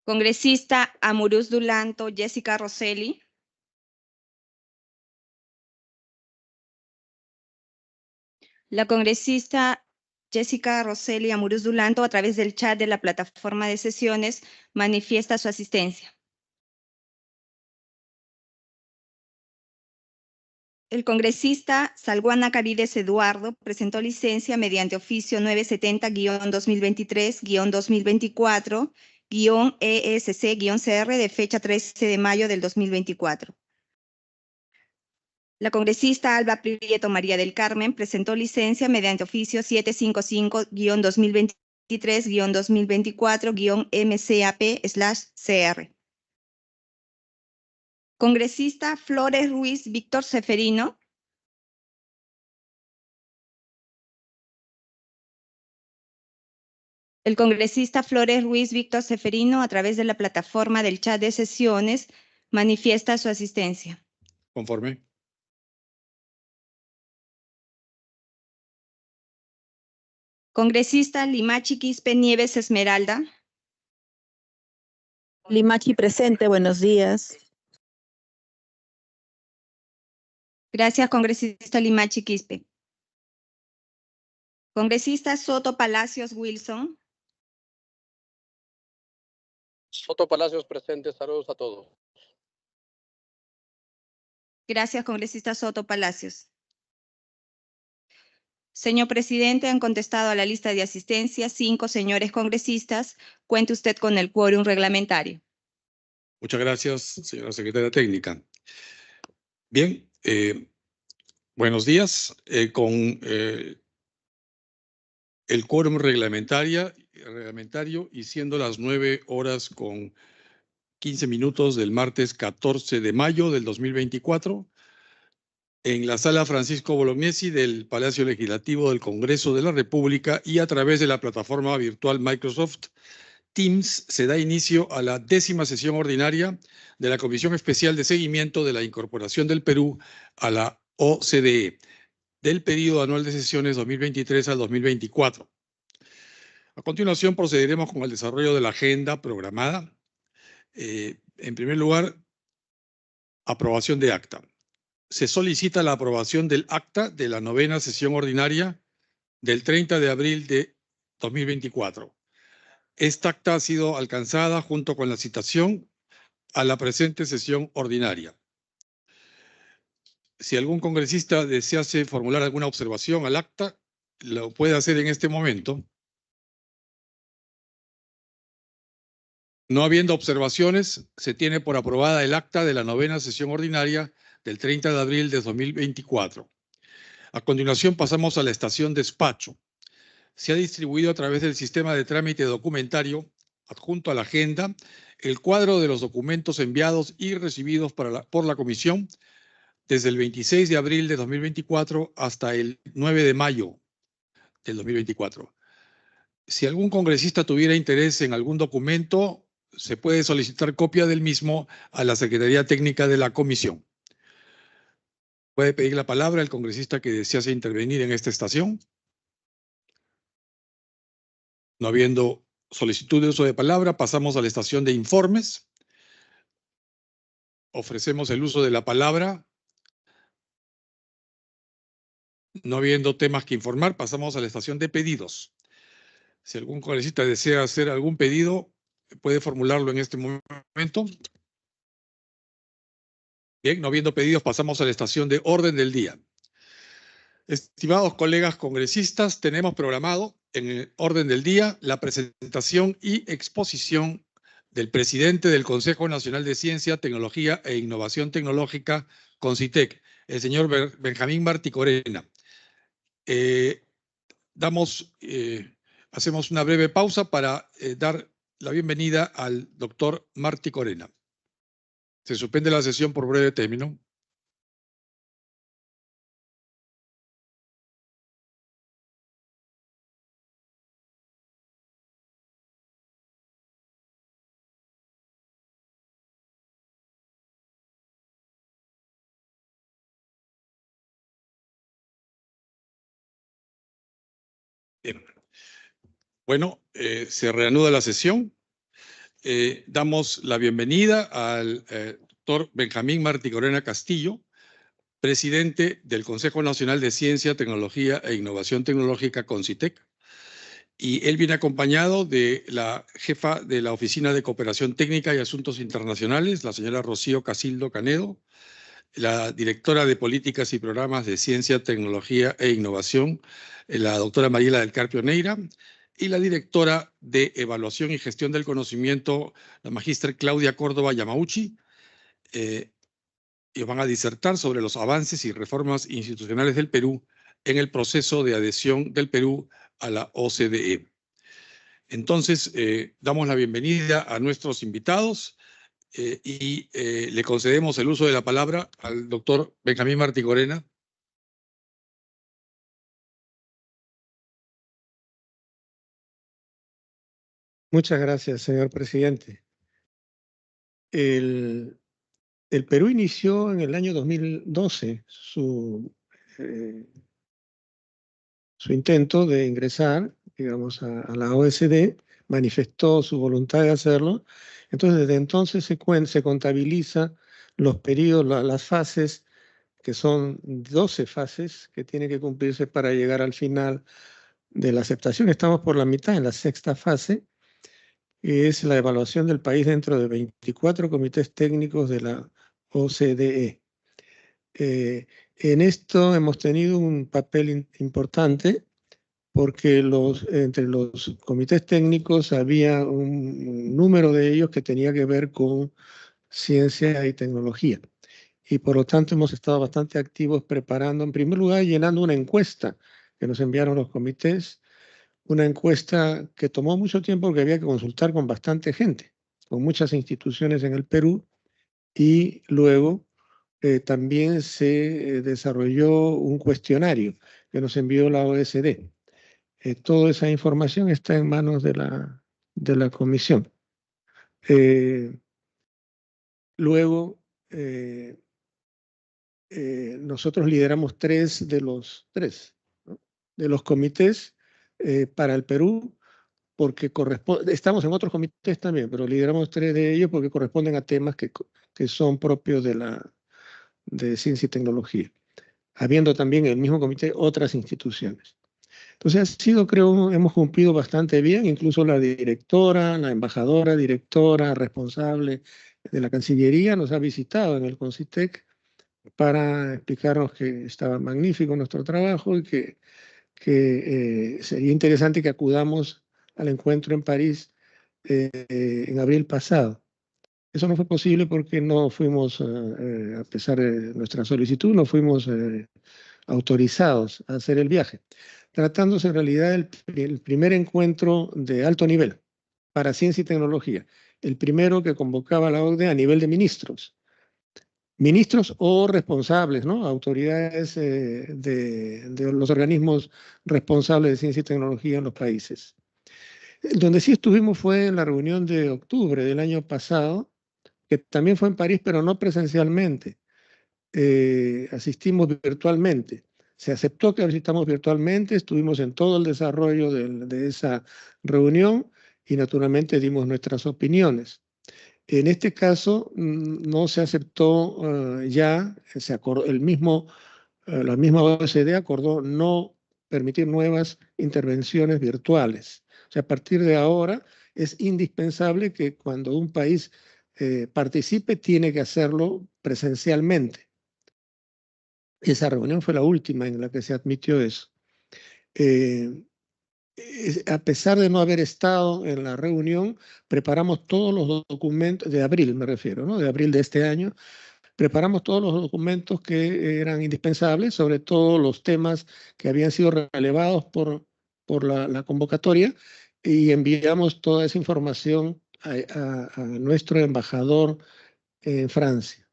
Congresista Amuruz Dulanto, Jessica Rosselli. La congresista Jessica Rosselli Amuruz Dulanto, a través del chat de la plataforma de sesiones, manifiesta su asistencia. El congresista Salguana Carides Eduardo presentó licencia mediante oficio 970-2023-2024-ESC-CR de fecha 13 de mayo del 2024. La congresista Alba Prieto María del Carmen presentó licencia mediante oficio 755-2023-2024-MCAP/CR. Congresista Flores Ruiz Víctor Seferino. El congresista Flores Ruiz Víctor Seferino, a través de la plataforma del chat de sesiones, manifiesta su asistencia. Conforme. Congresista Limachi Quispe Nieves Esmeralda. Limachi presente, buenos días. Gracias, congresista Limachi Quispe. Congresista Soto Palacios Wilson. Soto Palacios presente, saludos a todos. Gracias, congresista Soto Palacios. Señor presidente, han contestado a la lista de asistencia 5 señores congresistas. Cuente usted con el quórum reglamentario. Muchas gracias, señora secretaria técnica. Bien, buenos días. Con el quórum reglamentario y siendo las 9:15 del martes 14 de mayo del 2024, en la sala Francisco Bolognesi del Palacio Legislativo del Congreso de la República y a través de la plataforma virtual Microsoft Teams, se da inicio a la 10ª sesión ordinaria de la Comisión Especial de Seguimiento de la Incorporación del Perú a la OCDE del periodo anual de sesiones 2023 al 2024. A continuación procederemos con el desarrollo de la agenda programada. En primer lugar, aprobación de acta. Se solicita la aprobación del acta de la 9ª sesión ordinaria del 30 de abril de 2024. Esta acta ha sido alcanzada junto con la citación a la presente sesión ordinaria. Si algún congresista desease formular alguna observación al acta, lo puede hacer en este momento. No habiendo observaciones, se tiene por aprobada el acta de la 9ª sesión ordinaria del 30 de abril de 2024. A continuación pasamos a la estación despacho. Se ha distribuido a través del sistema de trámite documentario, adjunto a la agenda, el cuadro de los documentos enviados y recibidos por la Comisión desde el 26 de abril de 2024 hasta el 9 de mayo del 2024. Si algún congresista tuviera interés en algún documento, se puede solicitar copia del mismo a la Secretaría Técnica de la Comisión. Puede pedir la palabra el congresista que desease intervenir en esta estación. No habiendo solicitud de uso de palabra, pasamos a la estación de informes. Ofrecemos el uso de la palabra. No habiendo temas que informar, pasamos a la estación de pedidos. Si algún congresista desea hacer algún pedido, puede formularlo en este momento. Bien, no habiendo pedidos, pasamos a la estación de orden del día. Estimados colegas congresistas, tenemos programado en el orden del día la presentación y exposición del presidente del Consejo Nacional de Ciencia, Tecnología e Innovación Tecnológica, CONCITEC, el señor Benjamín Martí Corena. Hacemos una breve pausa para dar la bienvenida al doctor Martí Corena. Se suspende la sesión por breve término. Bien. Bueno, se reanuda la sesión Damos la bienvenida al doctor Benjamín Martí Corena Castillo, presidente del Consejo Nacional de Ciencia, Tecnología e Innovación Tecnológica, CONCITEC, y él viene acompañado de la jefa de la Oficina de Cooperación Técnica y Asuntos Internacionales, la señora Rocío Casildo Canedo, la directora de Políticas y Programas de Ciencia, Tecnología e Innovación, la doctora Mariela del Carpio Neira, y la directora de Evaluación y Gestión del Conocimiento, la magíster Claudia Córdoba Yamauchi. Ellos van a disertar sobre los avances y reformas institucionales del Perú en el proceso de adhesión del Perú a la OCDE. Entonces, damos la bienvenida a nuestros invitados y le concedemos el uso de la palabra al doctor Benjamín Martí Corena. Muchas gracias, señor presidente. El Perú inició en el año 2012 su intento de ingresar, digamos, a la OECD, manifestó su voluntad de hacerlo. Entonces, desde entonces se contabiliza los periodos, las fases, que son 12 fases que tienen que cumplirse para llegar al final de la aceptación. Estamos por la mitad, en la sexta fase, que es la evaluación del país dentro de 24 comités técnicos de la OCDE. En esto hemos tenido un papel importante porque entre los comités técnicos había un número de ellos que tenía que ver con ciencia y tecnología. Y por lo tanto hemos estado bastante activos preparando, en primer lugar, llenando una encuesta que nos enviaron los comités, una encuesta que tomó mucho tiempo porque había que consultar con bastante gente, con muchas instituciones en el Perú, y luego también se desarrolló un cuestionario que nos envió la OECD. Toda esa información está en manos de la comisión. Luego, nosotros lideramos tres de los comités para el Perú, porque estamos en otros comités también, pero lideramos 3 de ellos porque corresponden a temas que son propios de ciencia y tecnología, habiendo también en el mismo comité otras instituciones. Entonces hemos cumplido bastante bien, incluso la directora, la embajadora, directora, responsable de la Cancillería nos ha visitado en el CONCITEC para explicarnos que estaba magnífico nuestro trabajo y que sería interesante que acudamos al encuentro en París en abril pasado. Eso no fue posible porque no fuimos, a pesar de nuestra solicitud, no fuimos autorizados a hacer el viaje, tratándose en realidad el primer encuentro de alto nivel para ciencia y tecnología, el primero que convocaba la OCDE a nivel de ministros o responsables, ¿no? Autoridades de los organismos responsables de ciencia y tecnología en los países. Donde sí estuvimos fue en la reunión de octubre del año pasado, que también fue en París, pero no presencialmente. Asistimos virtualmente. Se aceptó que asistamos virtualmente, estuvimos en todo el desarrollo de esa reunión y naturalmente dimos nuestras opiniones. En este caso no se aceptó ya, la misma OECD acordó no permitir nuevas intervenciones virtuales. O sea, a partir de ahora es indispensable que cuando un país participe, tiene que hacerlo presencialmente. Esa reunión fue la última en la que se admitió eso. A pesar de no haber estado en la reunión, preparamos todos los documentos, de abril me refiero, ¿no? De abril de este año, preparamos todos los documentos que eran indispensables, sobre todo los temas que habían sido relevados por la convocatoria, y enviamos toda esa información a nuestro embajador en Francia.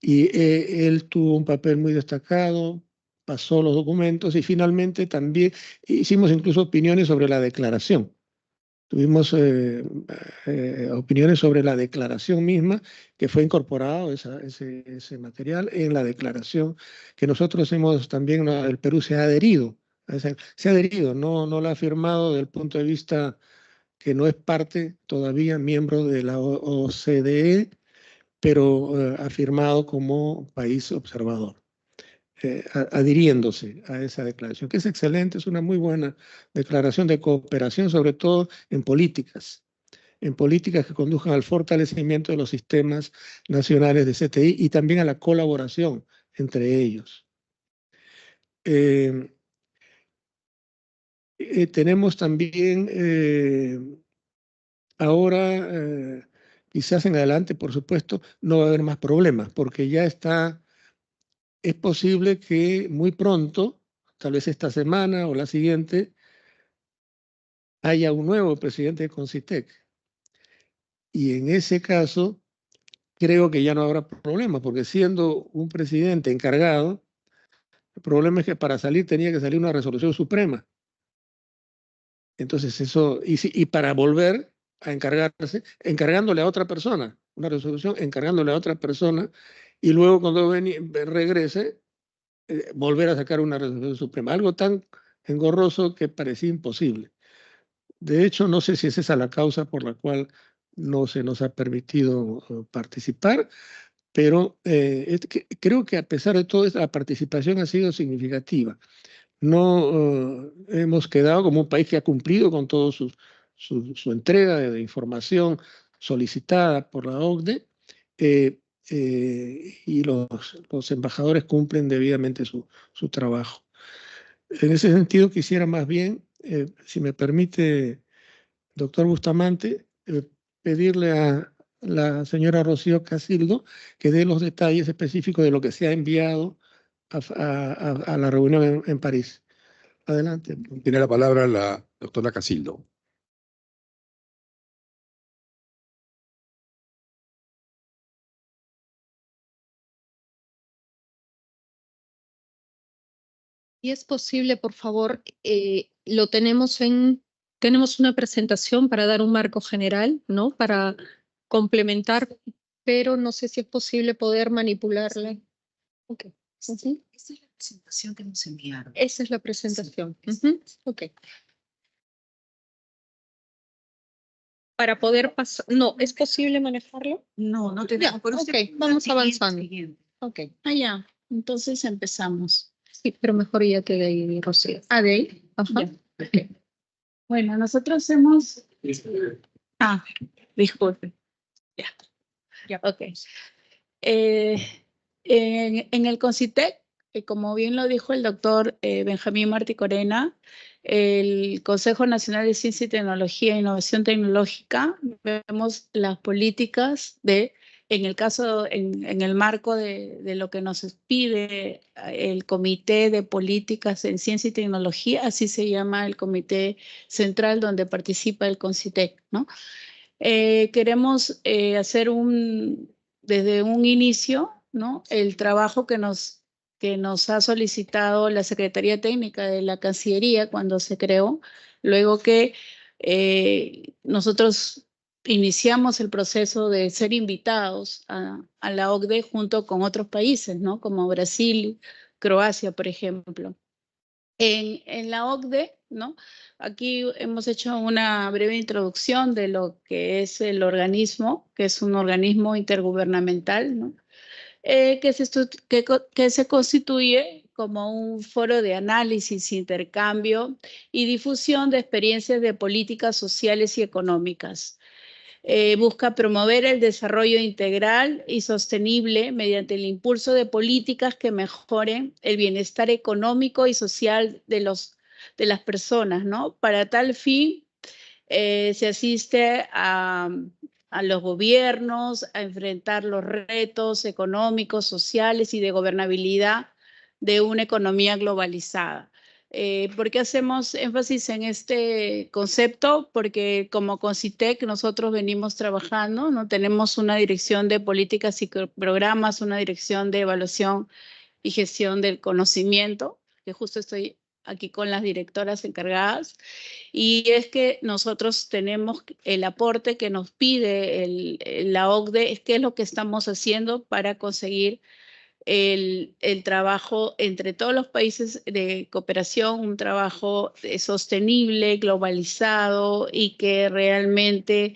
Y él tuvo un papel muy destacado, pasó los documentos y finalmente también hicimos incluso opiniones sobre la declaración. Tuvimos opiniones sobre la declaración misma, que fue incorporado ese material en la declaración que nosotros también, el Perú se ha adherido, no la ha firmado desde el punto de vista que no es parte todavía miembro de la OCDE, pero ha firmado como país observador, adhiriéndose a esa declaración, que es excelente, es una muy buena declaración de cooperación, sobre todo en políticas que conduzcan al fortalecimiento de los sistemas nacionales de CTI y también a la colaboración entre ellos. Tenemos también ahora, quizás en adelante, por supuesto, no va a haber más problemas, porque ya es posible que muy pronto, tal vez esta semana o la siguiente, haya un nuevo presidente de CONCITEC. Y en ese caso, creo que ya no habrá problema, porque siendo un presidente encargado, el problema es que para salir tenía que salir una resolución suprema. Entonces eso, y para volver a encargarse, encargándole a otra persona, una resolución encargándole a otra persona, y luego cuando regrese, volver a sacar una resolución suprema. Algo tan engorroso que parecía imposible. De hecho, no sé si es esa la causa por la cual no se nos ha permitido participar, pero creo que a pesar de todo, la participación ha sido significativa. No hemos quedado como un país que ha cumplido con toda su entrega de información solicitada por la OCDE, y los embajadores cumplen debidamente su trabajo. En ese sentido, quisiera más bien, si me permite, doctor Bustamante, pedirle a la señora Rocío Casildo que dé los detalles específicos de lo que se ha enviado a la reunión en París. Adelante. Tiene la palabra la doctora Casildo. Y es posible, por favor, tenemos una presentación para dar un marco general, ¿no? Para complementar, pero no sé si es posible poder manipularla. Ok. Ujú. Esa es la presentación que nos enviaron. Esa es la presentación. Sí. Ujú. Ok. Para poder pasar, no, ¿es posible manejarlo? No, no tenemos. Pero usted Ok, vamos avanzando. siguiente. Ok. Ya. Entonces empezamos. Sí, pero mejor ya que de ahí, Rocío. ¿De ahí? Ajá. Ya. Okay. Bueno, nosotros hemos... disculpe. Ya. Ok. En el CONCITEC, como bien lo dijo el doctor Benjamín Martí Corena, el Consejo Nacional de Ciencia y Tecnología e Innovación Tecnológica, vemos las políticas en el caso, en el marco de lo que nos pide el Comité de Políticas en Ciencia y Tecnología, así se llama el Comité Central donde participa el CONCITEC, ¿no? Queremos hacer desde un inicio, ¿no? El trabajo que nos ha solicitado la Secretaría Técnica de la Cancillería cuando se creó, luego que nosotros iniciamos el proceso de ser invitados a la OCDE junto con otros países, ¿no? Como Brasil, Croacia, por ejemplo. En la OCDE, ¿no? Aquí hemos hecho una breve introducción de lo que es el organismo, que es un organismo intergubernamental, ¿no? Que se constituye como un foro de análisis, intercambio y difusión de experiencias de políticas sociales y económicas. Busca promover el desarrollo integral y sostenible mediante el impulso de políticas que mejoren el bienestar económico y social de las personas, ¿no? Para tal fin, se asiste a los gobiernos a enfrentar los retos económicos, sociales y de gobernabilidad de una economía globalizada. ¿Por qué hacemos énfasis en este concepto? Porque como CONCITEC nosotros venimos trabajando, ¿no? Tenemos una dirección de políticas y programas, una dirección de evaluación y gestión del conocimiento, que justo estoy aquí con las directoras encargadas, y es que nosotros tenemos el aporte que nos pide la OCDE, es qué es lo que estamos haciendo para conseguir el trabajo entre todos los países de cooperación, un trabajo sostenible, globalizado y que realmente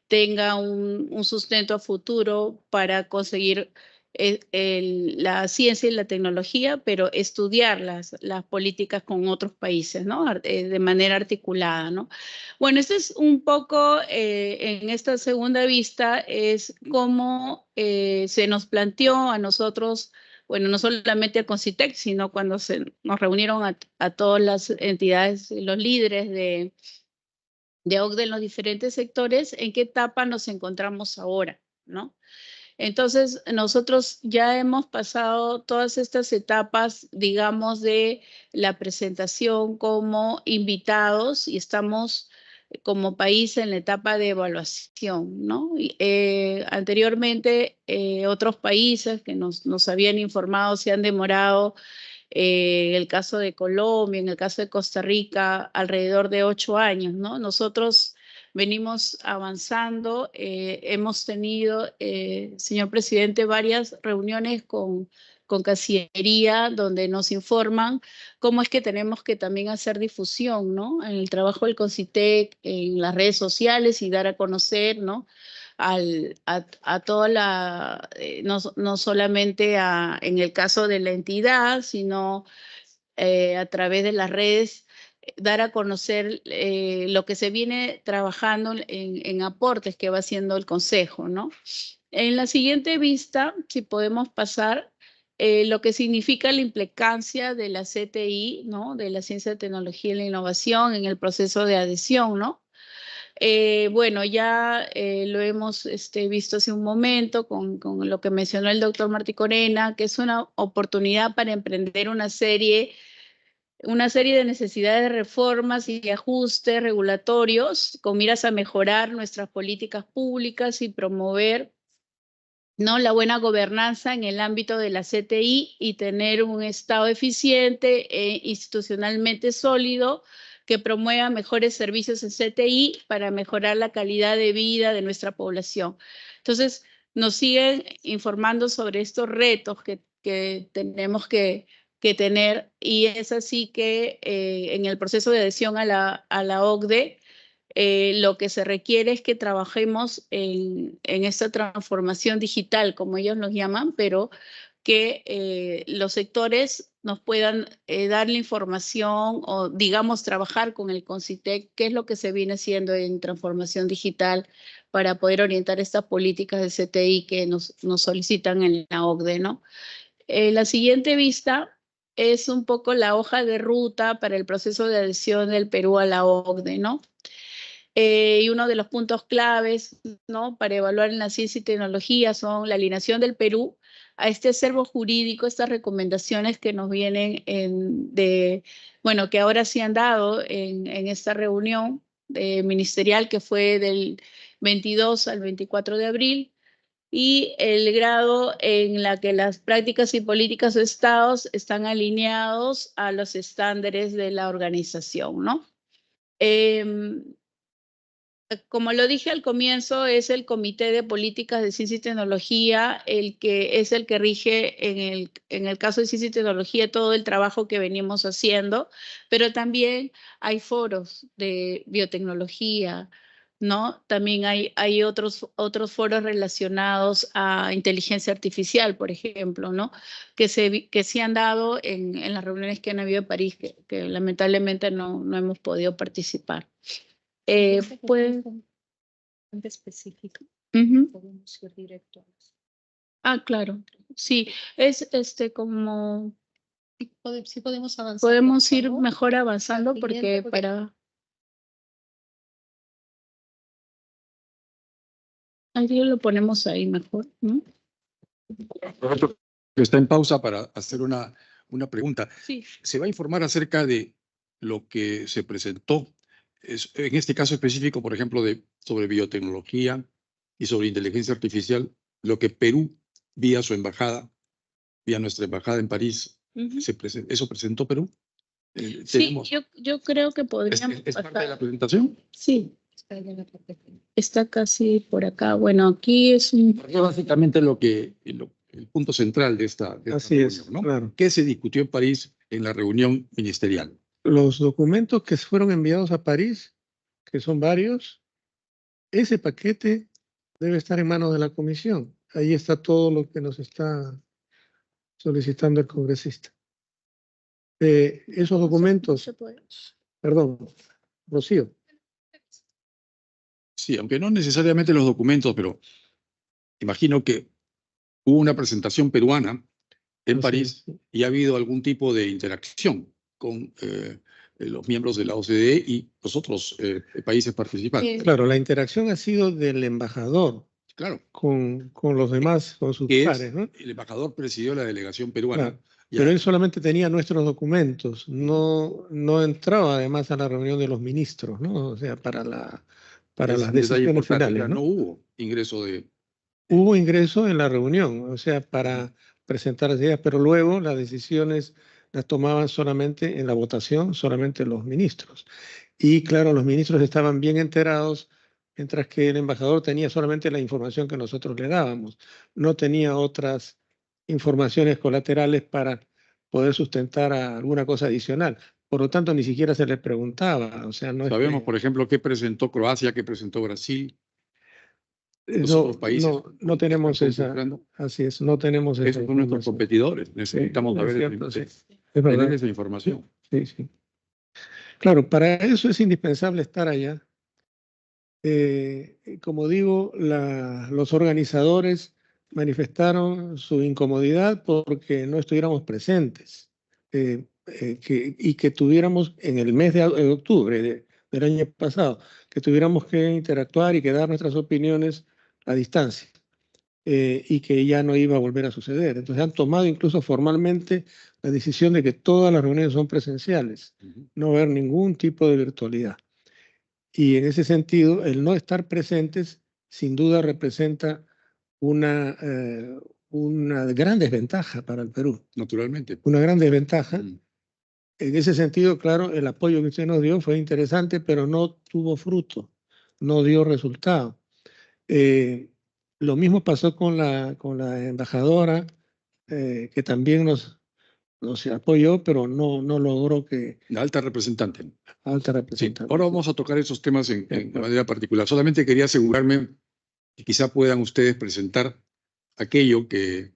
tenga un sustento a futuro para conseguir la ciencia y la tecnología, pero estudiar las políticas con otros países, ¿no? De manera articulada, ¿no? Bueno, este es un poco, en esta segunda vista, es cómo se nos planteó a nosotros, bueno, no solamente al CONCITEC, sino cuando nos reunieron a todas las entidades, los líderes de OCDE en los diferentes sectores, en qué etapa nos encontramos ahora, ¿no? Entonces, nosotros ya hemos pasado todas estas etapas, digamos, de la presentación como invitados y estamos como país en la etapa de evaluación, ¿no? Anteriormente, otros países que nos habían informado se han demorado, en el caso de Colombia, en el caso de Costa Rica, alrededor de 8 años, ¿no? Nosotros venimos avanzando, hemos tenido, señor presidente, varias reuniones con Cancillería, donde nos informan cómo es que tenemos que también hacer difusión, ¿no? En el trabajo del CONCITEC, en las redes sociales y dar a conocer, ¿no? A toda la, no solamente en el caso de la entidad, sino a través de las redes, dar a conocer lo que se viene trabajando en aportes que va haciendo el Consejo, ¿no? En la siguiente vista, si podemos pasar, lo que significa la implicancia de la CTI, ¿no? De la ciencia, tecnología y la innovación en el proceso de adhesión, ¿no? Bueno, ya lo hemos visto hace un momento con lo que mencionó el doctor Martí Corena, que es una oportunidad para emprender una serie de necesidades de reformas y ajustes regulatorios con miras a mejorar nuestras políticas públicas y promover, ¿no?, la buena gobernanza en el ámbito de la CTI y tener un Estado eficiente e institucionalmente sólido que promueva mejores servicios en CTI para mejorar la calidad de vida de nuestra población. Entonces, nos siguen informando sobre estos retos que tenemos que tener, y es así que en el proceso de adhesión a la OCDE, lo que se requiere es que trabajemos en esta transformación digital, como ellos nos llaman, pero que los sectores nos puedan dar la información o, digamos, trabajar con el CONCITEC, qué es lo que se viene haciendo en transformación digital para poder orientar estas políticas de CTI que nos solicitan en la OCDE, ¿no? La siguiente vista es un poco la hoja de ruta para el proceso de adhesión del Perú a la OCDE, ¿no? Y uno de los puntos claves, ¿no?, para evaluar en la ciencia y tecnología son la alineación del Perú a este acervo jurídico, estas recomendaciones que nos vienen bueno, que ahora sí han dado en esta reunión ministerial que fue del 22 al 24 de abril, y el grado en la que las prácticas y políticas de estados están alineados a los estándares de la organización, ¿no? Como lo dije al comienzo, es el Comité de Políticas de Ciencia y Tecnología el que rige en el caso de Ciencia y Tecnología todo el trabajo que venimos haciendo, pero también hay foros de biotecnología, ¿no? También hay otros foros relacionados a inteligencia artificial, por ejemplo, ¿no? Que sí han dado en las reuniones que han habido en París, que lamentablemente no hemos podido participar. Pues, específico. Podemos ir directo a eso. Claro, sí, es como Sí podemos avanzar. podemos por ir favor. mejor avanzando Al siguiente, porque ahí lo ponemos ahí mejor, ¿no? Roberto, que está en pausa para hacer una pregunta. Sí. ¿Se va a informar acerca de lo que se presentó? En este caso específico, por ejemplo, sobre biotecnología y sobre inteligencia artificial, lo que Perú, vía su embajada, vía nuestra embajada en París, ¿eso presentó Perú? Sí, yo creo que podríamos ¿Es parte de pasar. la presentación? Sí, está casi por acá. Bueno, aquí es un... Porque básicamente lo que el punto central de esta Así reunión, es, ¿no? claro. ¿Qué se discutió en París en la reunión ministerial? Los documentos que fueron enviados a París, que son varios, ese paquete debe estar en manos de la comisión. Ahí está todo lo que nos está solicitando el congresista. Esos documentos, perdón, Rocío. Sí, aunque no necesariamente los documentos, pero imagino que hubo una presentación peruana en Así París es. y ha habido algún tipo de interacción con los miembros de la OCDE y los otros países participantes. Claro, la interacción ha sido del embajador Claro, con los demás, con sus que pares, ¿no? el embajador presidió la delegación peruana. Claro, Ya, pero él solamente tenía nuestros documentos, no entraba además a la reunión de los ministros, ¿no? O sea, para es las un detalle decisiones importante, finales, ya ¿no? no hubo ingreso de... Hubo ingreso en la reunión, o sea, para presentar las ideas, pero luego las decisiones las tomaban solamente en la votación, solamente los ministros. Y claro, los ministros estaban bien enterados, mientras que el embajador tenía solamente la información que nosotros le dábamos. No tenía otras informaciones colaterales para poder sustentar a alguna cosa adicional. Por lo tanto, ni siquiera se le preguntaba. O sea, no es Sabemos, que, por ejemplo, qué presentó Croacia, qué presentó Brasil, los otros países no que tenemos están esa, concentrando. así es, no tenemos esa Esos son nuestros información. competidores. Necesitamos Sí, saber es cierto, sí. Es tener verdad. esa información. Sí, sí. Claro, para eso es indispensable estar allá. Como digo, los organizadores manifestaron su incomodidad porque no estuviéramos presentes y que tuviéramos en el mes de octubre del año pasado, que tuviéramos que interactuar y que dar nuestras opiniones a distancia y que ya no iba a volver a suceder. Entonces han tomado incluso formalmente la decisión de que todas las reuniones son presenciales, no haber ningún tipo de virtualidad. Y en ese sentido, el no estar presentes sin duda representa una gran desventaja para el Perú. Naturalmente. Una gran desventaja. Mm. En ese sentido, claro, el apoyo que usted nos dio fue interesante, pero no tuvo fruto, no dio resultado. Lo mismo pasó con la embajadora, que también nos apoyó, pero no logró que La alta representante. alta Sí, representante. ahora vamos a tocar esos temas de claro. manera particular. Solamente quería asegurarme que quizá puedan ustedes presentar aquello que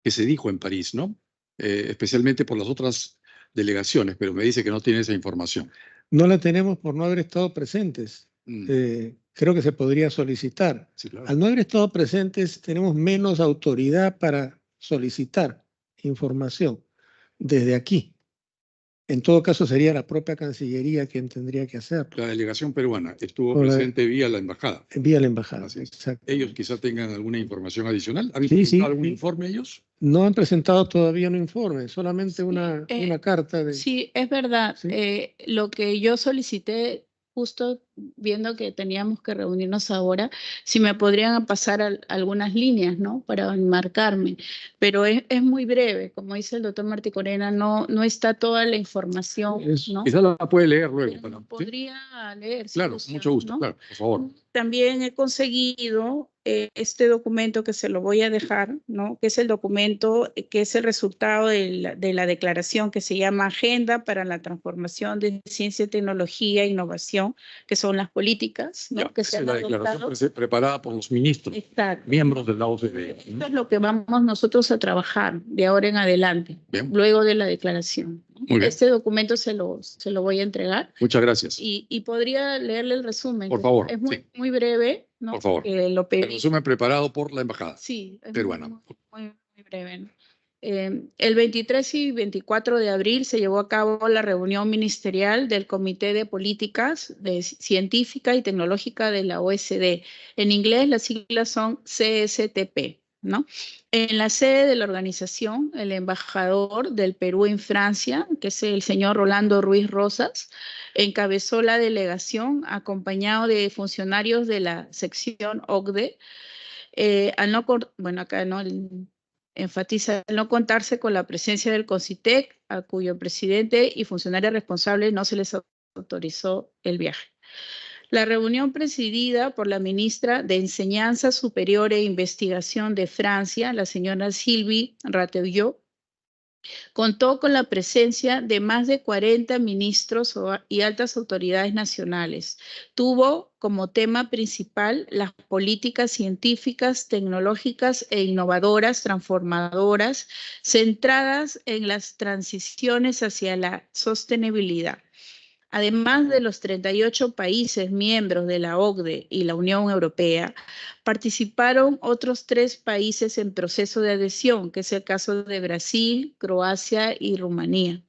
se dijo en París, ¿no? Especialmente por las otras delegaciones, pero me dice que no tiene esa información. No la tenemos por no haber estado presentes. Mm, Creo que se podría solicitar. sí, claro. Al no haber estado presentes, tenemos menos autoridad para solicitar información desde aquí. En todo caso, sería la propia Cancillería quien tendría que hacerlo, La delegación peruana estuvo Hola. presente vía la embajada. vía la embajada. Así es. Exacto. Ellos quizá tengan alguna información adicional. ¿Han Sí, presentado sí, algún sí. informe ellos? No han presentado todavía un informe, solamente Sí, una carta de... Sí, es verdad. Sí. Lo que yo solicité, justo viendo que teníamos que reunirnos ahora, si me podrían pasar algunas líneas, ¿no? Para enmarcarme. Pero es muy breve, como dice el doctor Martí Corena, no está toda la información, ¿no? Quizá la puede leer luego. Pero para- ¿sí? podría leer. Claro, mucho gusto, ¿no? claro, por favor. También he conseguido este documento que se lo voy a dejar, ¿no? Que es el documento que es el resultado de la declaración que se llama Agenda para la Transformación de Ciencia, Tecnología e Innovación, que son las políticas, ¿no? Ya, Que esa se es han la declaración adoptado. preparada por los ministros, Exacto. miembros de la OCDE. Esto es lo que vamos nosotros a trabajar de ahora en adelante, Bien. luego de la declaración. Muy bien. Este documento se lo voy a entregar. Muchas gracias. Y podría leerle el resumen. Por que favor, Es muy, sí. muy breve, ¿no? Por favor. Lo El pedí. resumen preparado por la embajada. Sí, es peruana. muy breve, ¿no? El 23 y 24 de abril se llevó a cabo la reunión ministerial del Comité de Políticas Científica y Tecnológica de la OSD. En inglés las siglas son CSTP, ¿no? En la sede de la organización, el embajador del Perú en Francia, que es el señor Rolando Ruiz Rosas, encabezó la delegación acompañado de funcionarios de la sección OCDE. Acá no enfatiza al no contarse con la presencia del CONCITEC, a cuyo presidente y funcionarios responsables no se les autorizó el viaje. La reunión presidida por la ministra de Enseñanza Superior e Investigación de Francia, la señora Sylvie Rateillot, contó con la presencia de más de 40 ministros y altas autoridades nacionales. Tuvo como tema principal las políticas científicas, tecnológicas e innovadoras, transformadoras, centradas en las transiciones hacia la sostenibilidad. Además de los 38 países miembros de la OCDE y la Unión Europea, participaron otros 3 países en proceso de adhesión, que es el caso de Brasil, Croacia y Rumanía.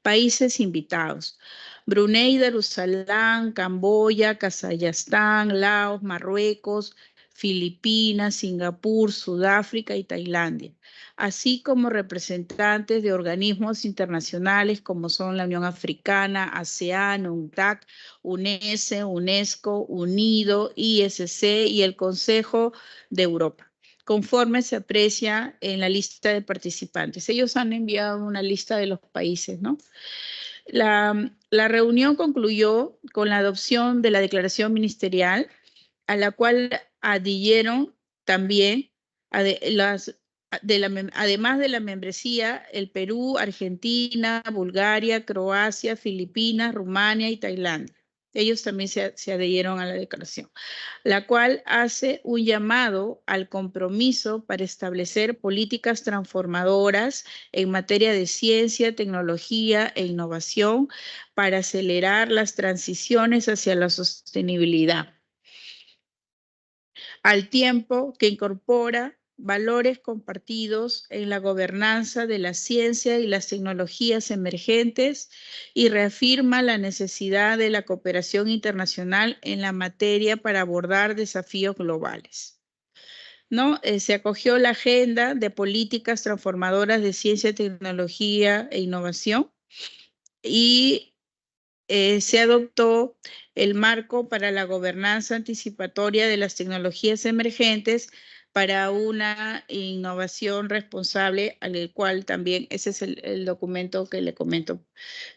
Países invitados: Brunei Darussalam, Camboya, Kazajstán, Laos, Marruecos, Filipinas, Singapur, Sudáfrica y Tailandia, así como representantes de organismos internacionales como son la Unión Africana, ASEAN, UNCTAD, UNESE, UNESCO, UNIDO, ISC y el Consejo de Europa, conforme se aprecia en la lista de participantes. Ellos han enviado una lista de los países, ¿no? La reunión concluyó con la adopción de la declaración ministerial, a la cual adhirieron también, además de la membresía, el Perú, Argentina, Bulgaria, Croacia, Filipinas, Rumania y Tailandia. Ellos también se adhirieron a la declaración, la cual hace un llamado al compromiso para establecer políticas transformadoras en materia de ciencia, tecnología e innovación para acelerar las transiciones hacia la sostenibilidad, al tiempo que incorpora valores compartidos en la gobernanza de la ciencia y las tecnologías emergentes y reafirma la necesidad de la cooperación internacional en la materia para abordar desafíos globales, ¿no? Se acogió la agenda de políticas transformadoras de ciencia, tecnología e innovación y se adoptó el marco para la gobernanza anticipatoria de las tecnologías emergentes para una innovación responsable, al cual también ese es el documento que le comento,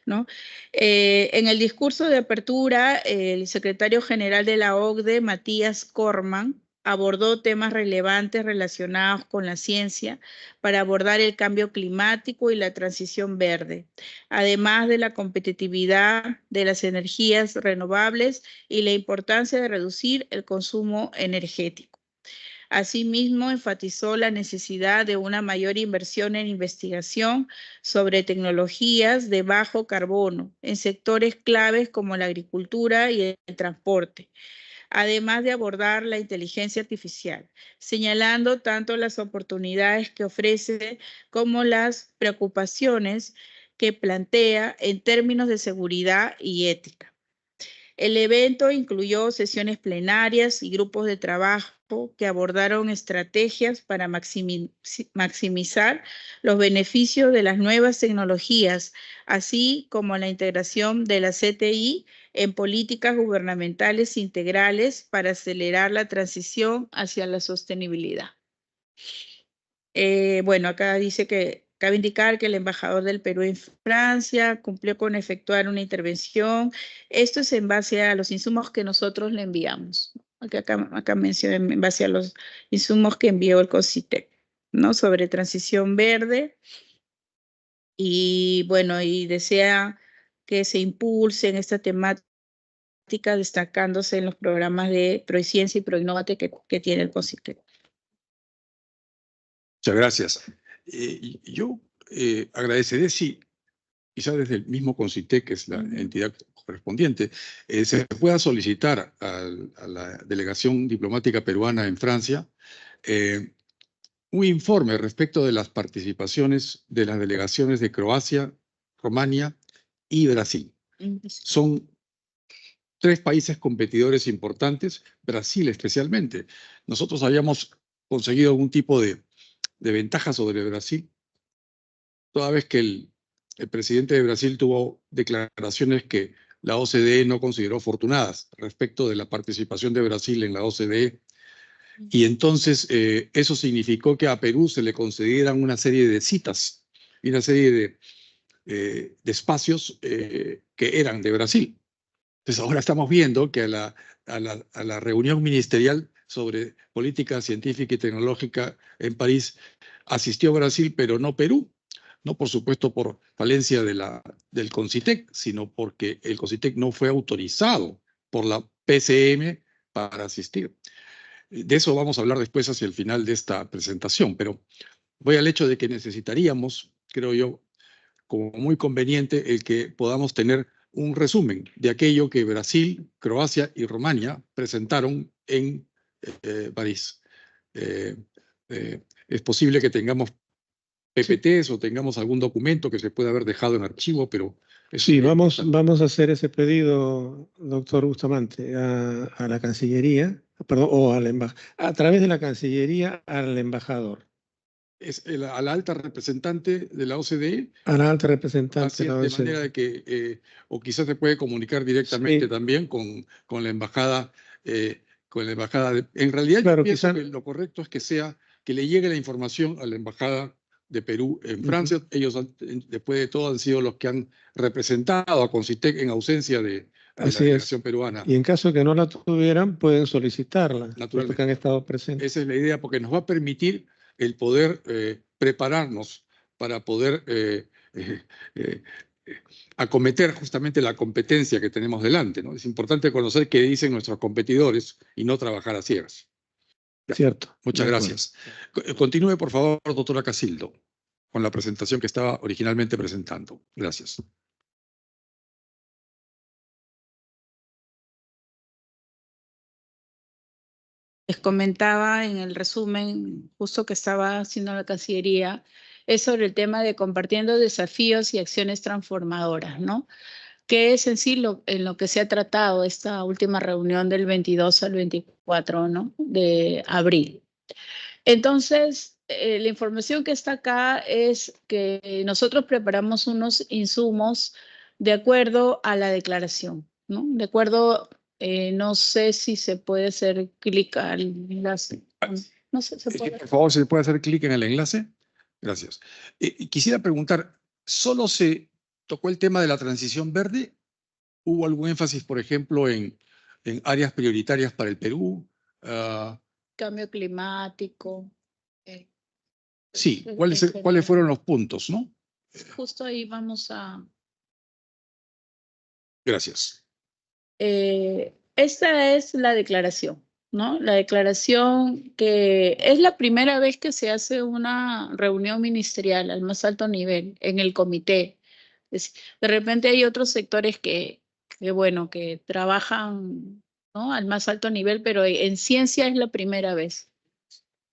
¿no? En el discurso de apertura, el secretario general de la OCDE, Matías Corman, abordó temas relevantes relacionados con la ciencia para abordar el cambio climático y la transición verde, además de la competitividad de las energías renovables y la importancia de reducir el consumo energético. Asimismo, enfatizó la necesidad de una mayor inversión en investigación sobre tecnologías de bajo carbono en sectores claves como la agricultura y el transporte, además de abordar la inteligencia artificial, señalando tanto las oportunidades que ofrece como las preocupaciones que plantea en términos de seguridad y ética. El evento incluyó sesiones plenarias y grupos de trabajo que abordaron estrategias para maximizar los beneficios de las nuevas tecnologías, así como la integración de la CTI en políticas gubernamentales integrales para acelerar la transición hacia la sostenibilidad. Bueno, acá dice que cabe indicar que el embajador del Perú en Francia cumplió con efectuar una intervención. Esto es en base a los insumos que nosotros le enviamos. Acá menciona en base a los insumos que envió el CONCITEC, ¿no? Sobre transición verde. Y bueno, y desea que se impulse en esta temática, destacándose en los programas de Proiciencia y Proinnovate que tiene el CONCITEC. Muchas gracias. Yo agradeceré si, quizá desde el mismo CONCITEC, que es la entidad correspondiente, se pueda solicitar a la delegación diplomática peruana en Francia un informe respecto de las participaciones de las delegaciones de Croacia, Rumania y Brasil. Son 3 países competidores importantes, Brasil especialmente. Nosotros habíamos conseguido algún tipo de ventaja sobre Brasil, toda vez que el presidente de Brasil tuvo declaraciones que la OCDE no consideró afortunadas respecto de la participación de Brasil en la OCDE. Y entonces eso significó que a Perú se le concedieran una serie de citas y una serie de espacios que eran de Brasil. Entonces ahora estamos viendo que a la reunión ministerial sobre política científica y tecnológica en París asistió Brasil, pero no Perú. No, por supuesto, por falencia del CONCITEC, sino porque el CONCITEC no fue autorizado por la PCM para asistir. De eso vamos a hablar después hacia el final de esta presentación, pero voy al hecho de que necesitaríamos, creo yo, como muy conveniente, el que podamos tener un resumen de aquello que Brasil, Croacia y Rumania presentaron en París. Es posible que tengamos PPTs o tengamos algún documento que se pueda haber dejado en archivo, pero... Sí, vamos a hacer ese pedido, doctor Bustamante, a la Cancillería, perdón, o a través de la Cancillería al embajador. A la alta representante de la OCDE. A la alta representante de la De OCDE. manera de que, o quizás se puede comunicar directamente también con la embajada. En realidad, claro, yo pienso que lo correcto es que le llegue la información a la embajada de Perú en Francia. Ellos, después de todo, han sido los que han representado a CONCITEC en ausencia de la delegación peruana. Y en caso de que no la tuvieran, pueden solicitarla, naturalmente, porque han estado presentes. Esa es la idea, porque nos va a permitir el poder prepararnos para poder acometer justamente la competencia que tenemos delante, ¿no? Es importante conocer qué dicen nuestros competidores y no trabajar a ciegas. Cierto. Muchas gracias. Continúe, por favor, doctora Casildo, con la presentación que estaba originalmente presentando. Gracias. Les comentaba en el resumen justo que estaba haciendo la Cancillería, es sobre el tema de compartiendo desafíos y acciones transformadoras, ¿no? Que es en sí en lo que se ha tratado esta última reunión del 22 al 24, ¿no? De abril. Entonces, la información que está acá es que nosotros preparamos unos insumos de acuerdo a la declaración, ¿no? De acuerdo, no sé si se puede hacer clic al enlace. No sé, ¿se puede? Por favor, ¿se puede hacer clic en el enlace? Gracias. Quisiera preguntar, ¿solo se tocó el tema de la transición verde? ¿Hubo algún énfasis, por ejemplo, en áreas prioritarias para el Perú? Cambio climático. Sí, ¿cuáles fueron los puntos, no? Justo ahí vamos a... Gracias. Esta es la declaración, ¿no? La declaración que es la primera vez que se hace una reunión ministerial al más alto nivel en el comité. De repente hay otros sectores que bueno, que trabajan, ¿no? Al más alto nivel, pero en ciencia es la primera vez.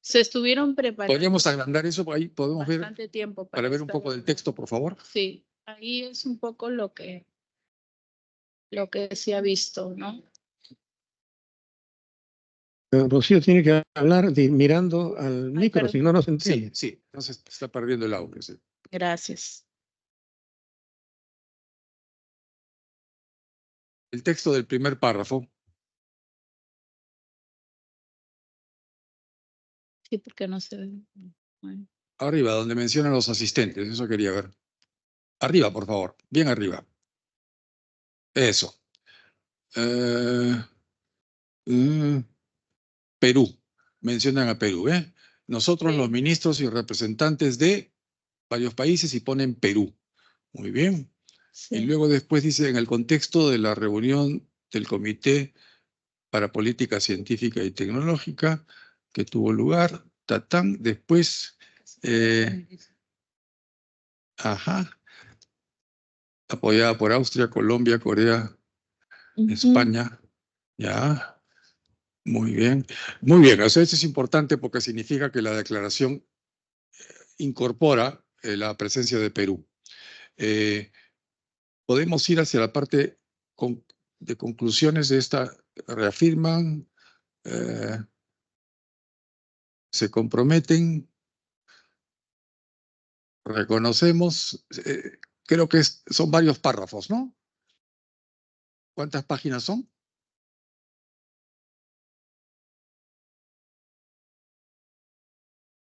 Se estuvieron preparando. ¿Podríamos agrandar eso? Ahí podemos ver, bastante tiempo para ver un poco del texto, por favor. Sí, ahí es un poco lo que se ha visto, ¿no? Rocío tiene que hablar mirando al micro, si no, no se entiende. Sí, entonces está perdiendo el audio. Sí. Gracias. El texto del primer párrafo. Sí, porque no se ve. Bueno. Arriba, donde mencionan los asistentes, eso quería ver. Arriba, por favor, bien arriba. Eso. Perú. Mencionan a Perú, ¿eh? Nosotros, los ministros y representantes de varios países, y ponen Perú. Muy bien. Sí. Y luego después dice, en el contexto de la reunión del Comité para Política Científica y Tecnológica, que tuvo lugar, después, apoyada por Austria, Colombia, Corea, España, ya. Muy bien. Muy bien, o sea, esto es importante porque significa que la declaración incorpora la presencia de Perú. Podemos ir hacia la parte de conclusiones de esta. Reafirman, se comprometen, reconocemos, creo que son varios párrafos, ¿no? ¿Cuántas páginas son?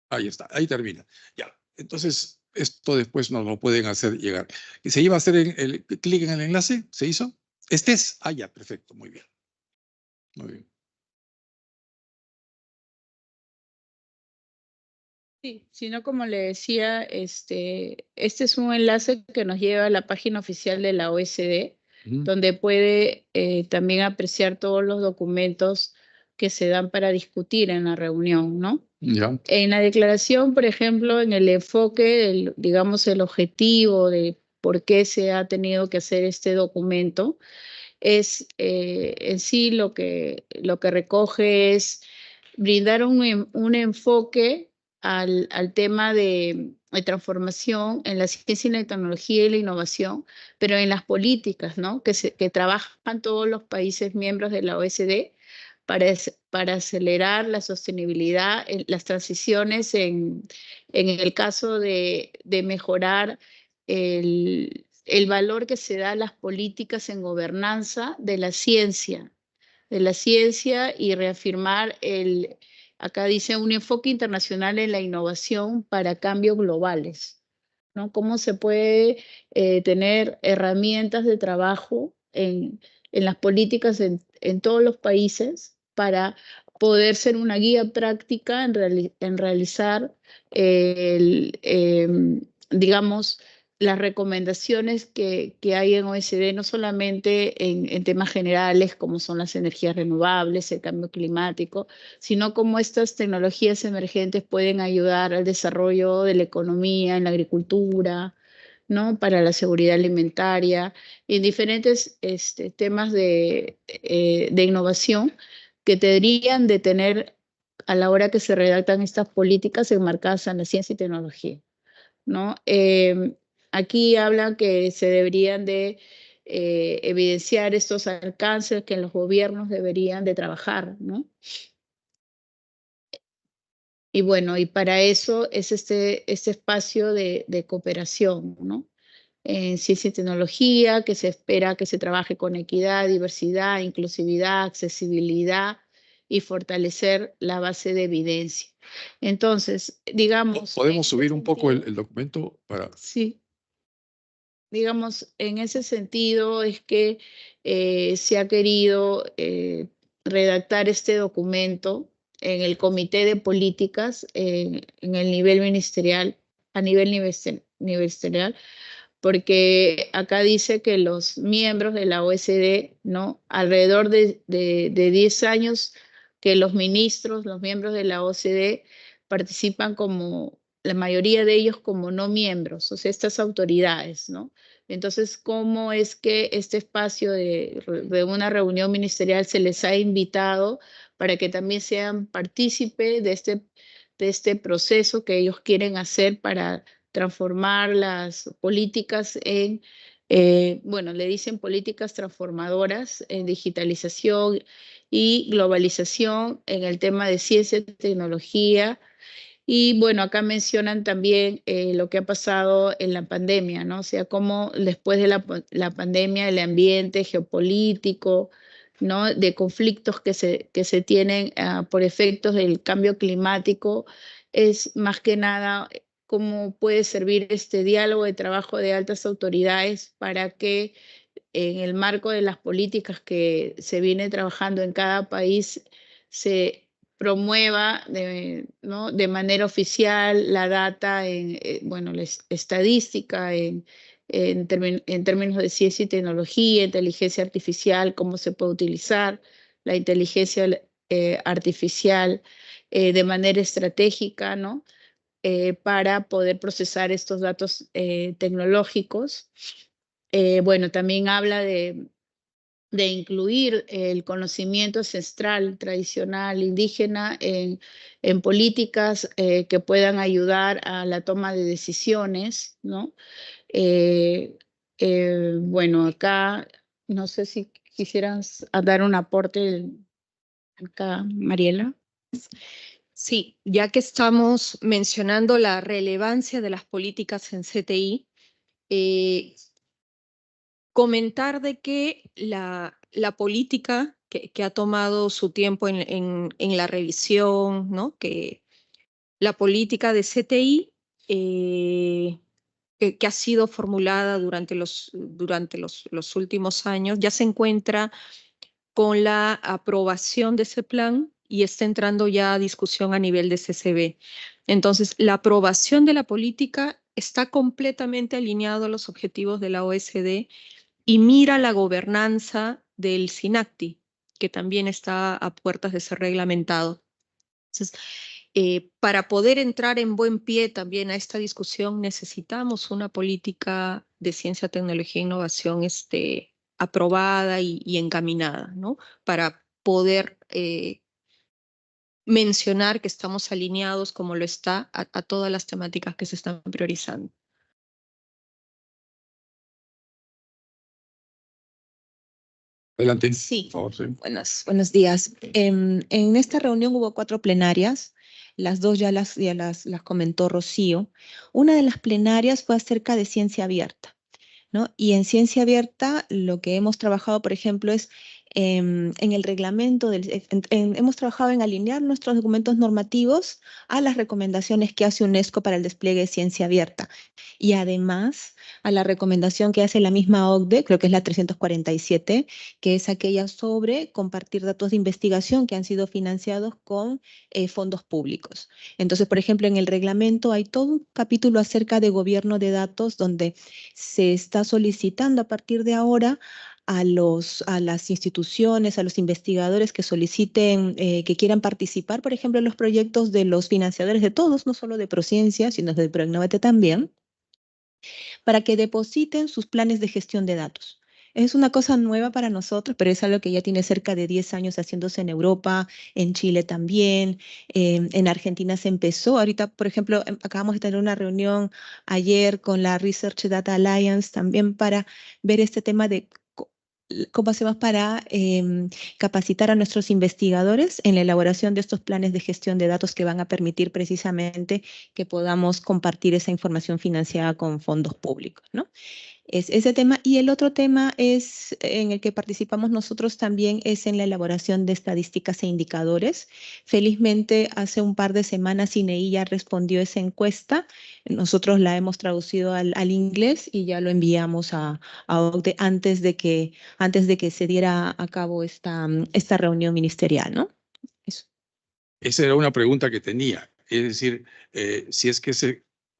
Ahí está, ahí termina. Ya, entonces esto después nos lo pueden hacer llegar. ¿Se iba a hacer el clic en el enlace? ¿Se hizo? Estés. Ah, ya, perfecto, muy bien. Muy bien. Sí, sino como le decía, este es un enlace que nos lleva a la página oficial de la OSD, donde puede también apreciar todos los documentos que se dan para discutir en la reunión, ¿no? Ya. En la declaración, por ejemplo, en el enfoque, digamos, el objetivo de por qué se ha tenido que hacer este documento, es en sí lo que recoge es brindar un enfoque al tema de transformación en la ciencia y la tecnología y la innovación, pero en las políticas, ¿no? Que trabajan todos los países miembros de la OSD para acelerar la sostenibilidad, las transiciones en el caso de mejorar el valor que se da a las políticas en gobernanza de la ciencia y reafirmar acá dice, un enfoque internacional en la innovación para cambios globales, ¿no? Cómo se puede tener herramientas de trabajo en las políticas en todos los países para poder ser una guía práctica en realizar, digamos, las recomendaciones que hay en OSD, no solamente en temas generales como son las energías renovables, el cambio climático, sino cómo estas tecnologías emergentes pueden ayudar al desarrollo de la economía, en la agricultura, ¿no? Para la seguridad alimentaria, y diferentes temas de innovación que deberían de tener a la hora que se redactan estas políticas enmarcadas en la ciencia y tecnología, ¿no? Aquí hablan que se deberían de evidenciar estos alcances que los gobiernos deberían de trabajar, ¿no? Y bueno, y para eso es este espacio de cooperación, ¿no? En ciencia y tecnología, que se espera que se trabaje con equidad, diversidad, inclusividad, accesibilidad y fortalecer la base de evidencia. Entonces, digamos... ¿Podemos subir un poco el documento para...? Sí. Digamos, en ese sentido es que se ha querido redactar este documento en el Comité de Políticas en el nivel ministerial, a nivel ministerial, porque acá dice que los miembros de la OSD, ¿no? Alrededor de 10 años que los ministros, los miembros de la OSD participan como, la mayoría de ellos como no miembros, o sea, estas autoridades, ¿no? Entonces, ¿cómo es que este espacio de una reunión ministerial se les ha invitado para que también sean partícipes de este proceso que ellos quieren hacer para transformar las políticas en, bueno, le dicen políticas transformadoras en digitalización y globalización en el tema de ciencia y tecnología? Y bueno, acá mencionan también lo que ha pasado en la pandemia, ¿no? O sea, cómo después de la pandemia el ambiente geopolítico, ¿no? De conflictos que se tienen por efectos del cambio climático, es más que nada cómo puede servir este diálogo de trabajo de altas autoridades para que en el marco de las políticas que se viene trabajando en cada país se promueva ¿no? de manera oficial la data, bueno, la estadística en términos de ciencia y tecnología, inteligencia artificial, cómo se puede utilizar la inteligencia artificial de manera estratégica, ¿no? Para poder procesar estos datos tecnológicos. Bueno, también habla de incluir el conocimiento ancestral, tradicional, indígena en políticas que puedan ayudar a la toma de decisiones, ¿no? Bueno, acá no sé si quisieras dar un aporte acá, Mariela. Sí, ya que estamos mencionando la relevancia de las políticas en CTI, comentar de que la política que ha tomado su tiempo en la revisión, ¿no? Que la política de CTI que ha sido formulada durante los últimos años, ya se encuentra con la aprobación de ese plan y está entrando ya a discusión a nivel de CCB. Entonces, la aprobación de la política está completamente alineado a los objetivos de la OSD y mira la gobernanza del SINACTI, que también está a puertas de ser reglamentado. Entonces, para poder entrar en buen pie también a esta discusión, necesitamos una política de ciencia, tecnología e innovación aprobada y encaminada, ¿no? Para poder mencionar que estamos alineados, como lo está, a todas las temáticas que se están priorizando. Adelante. Sí. Por favor, sí. Buenos días. En esta reunión hubo 4 plenarias, las 2 ya las comentó Rocío. Una de las plenarias fue acerca de ciencia abierta, ¿no? Y en ciencia abierta lo que hemos trabajado, por ejemplo, es en el reglamento, hemos trabajado en alinear nuestros documentos normativos a las recomendaciones que hace UNESCO para el despliegue de ciencia abierta. Y además a la recomendación que hace la misma OCDE, creo que es la 347, que es aquella sobre compartir datos de investigación que han sido financiados con fondos públicos. Entonces, por ejemplo, en el reglamento hay todo un capítulo acerca de gobierno de datos donde se está solicitando a partir de ahora a las instituciones, a los investigadores que soliciten, que quieran participar, por ejemplo, en los proyectos de los financiadores de todos, no solo de Prociencia, sino de Proinnovate también, para que depositen sus planes de gestión de datos. Es una cosa nueva para nosotros, pero es algo que ya tiene cerca de 10 años haciéndose en Europa, en Chile también, en Argentina se empezó. Ahorita, por ejemplo, acabamos de tener una reunión ayer con la Research Data Alliance también para ver este tema de cómo hacemos para capacitar a nuestros investigadores en la elaboración de estos planes de gestión de datos que van a permitir precisamente que podamos compartir esa información financiada con fondos públicos, ¿no? Es ese tema. Y el otro tema es en el que participamos nosotros también es en la elaboración de estadísticas e indicadores. Felizmente, hace un par de semanas INEI ya respondió esa encuesta. Nosotros la hemos traducido al inglés y ya lo enviamos a OCDE antes de que se diera a cabo esta reunión ministerial, ¿no? Eso. Esa era una pregunta que tenía. Es decir, si es que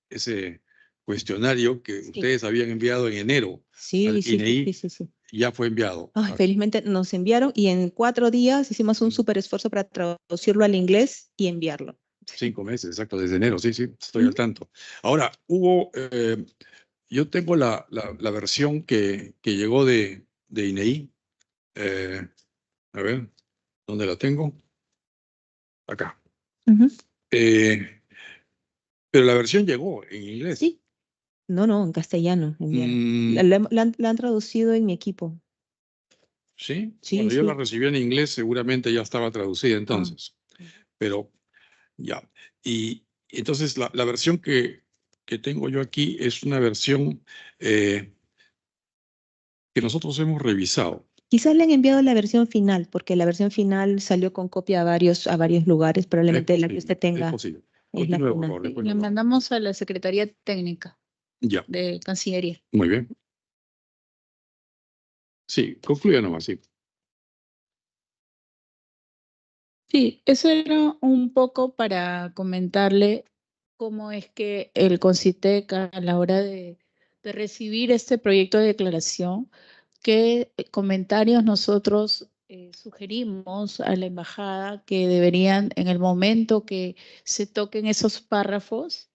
ese cuestionario que ustedes habían enviado en enero al INEI Sí. ya fue enviado. Ay, felizmente nos enviaron y en 4 días hicimos un súper esfuerzo para traducirlo al inglés y enviarlo. 5 meses, exacto, desde enero, sí, estoy al tanto. Ahora, yo tengo la versión que llegó de INEI. A ver, ¿dónde la tengo? Acá. Pero la versión llegó en inglés. Sí. No, en castellano. La han traducido en mi equipo. ¿Sí? Sí, Cuando yo sí. la recibí en inglés, seguramente ya estaba traducida entonces. Pero ya. Y entonces la versión que tengo yo aquí es una versión que nosotros hemos revisado. Quizás le han enviado la versión final, porque la versión final salió con copia a varios lugares. Probablemente la que usted tenga. Es posible. Es la Continúe, por final. favor, después Le lo- mandamos a la Secretaría Técnica Ya, de Cancillería. muy bien. Sí, concluya nomás, sí. Sí, eso era un poco para comentarle cómo es que el CONCITEC a la hora de recibir este proyecto de declaración, qué comentarios nosotros sugerimos a la embajada que deberían, en el momento que se toquen esos párrafos,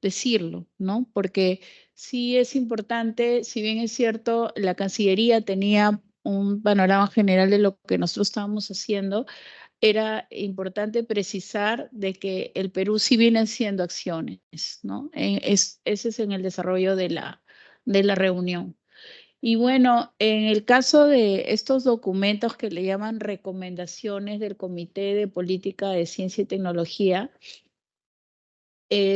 decirlo, ¿no? Porque sí es importante, si bien es cierto, la Cancillería tenía un panorama general de lo que nosotros estábamos haciendo, era importante precisar de que el Perú sí viene haciendo acciones, ¿no? Ese es en el desarrollo de la reunión. Y bueno, en el caso de estos documentos que le llaman recomendaciones del Comité de Política de Ciencia y Tecnología,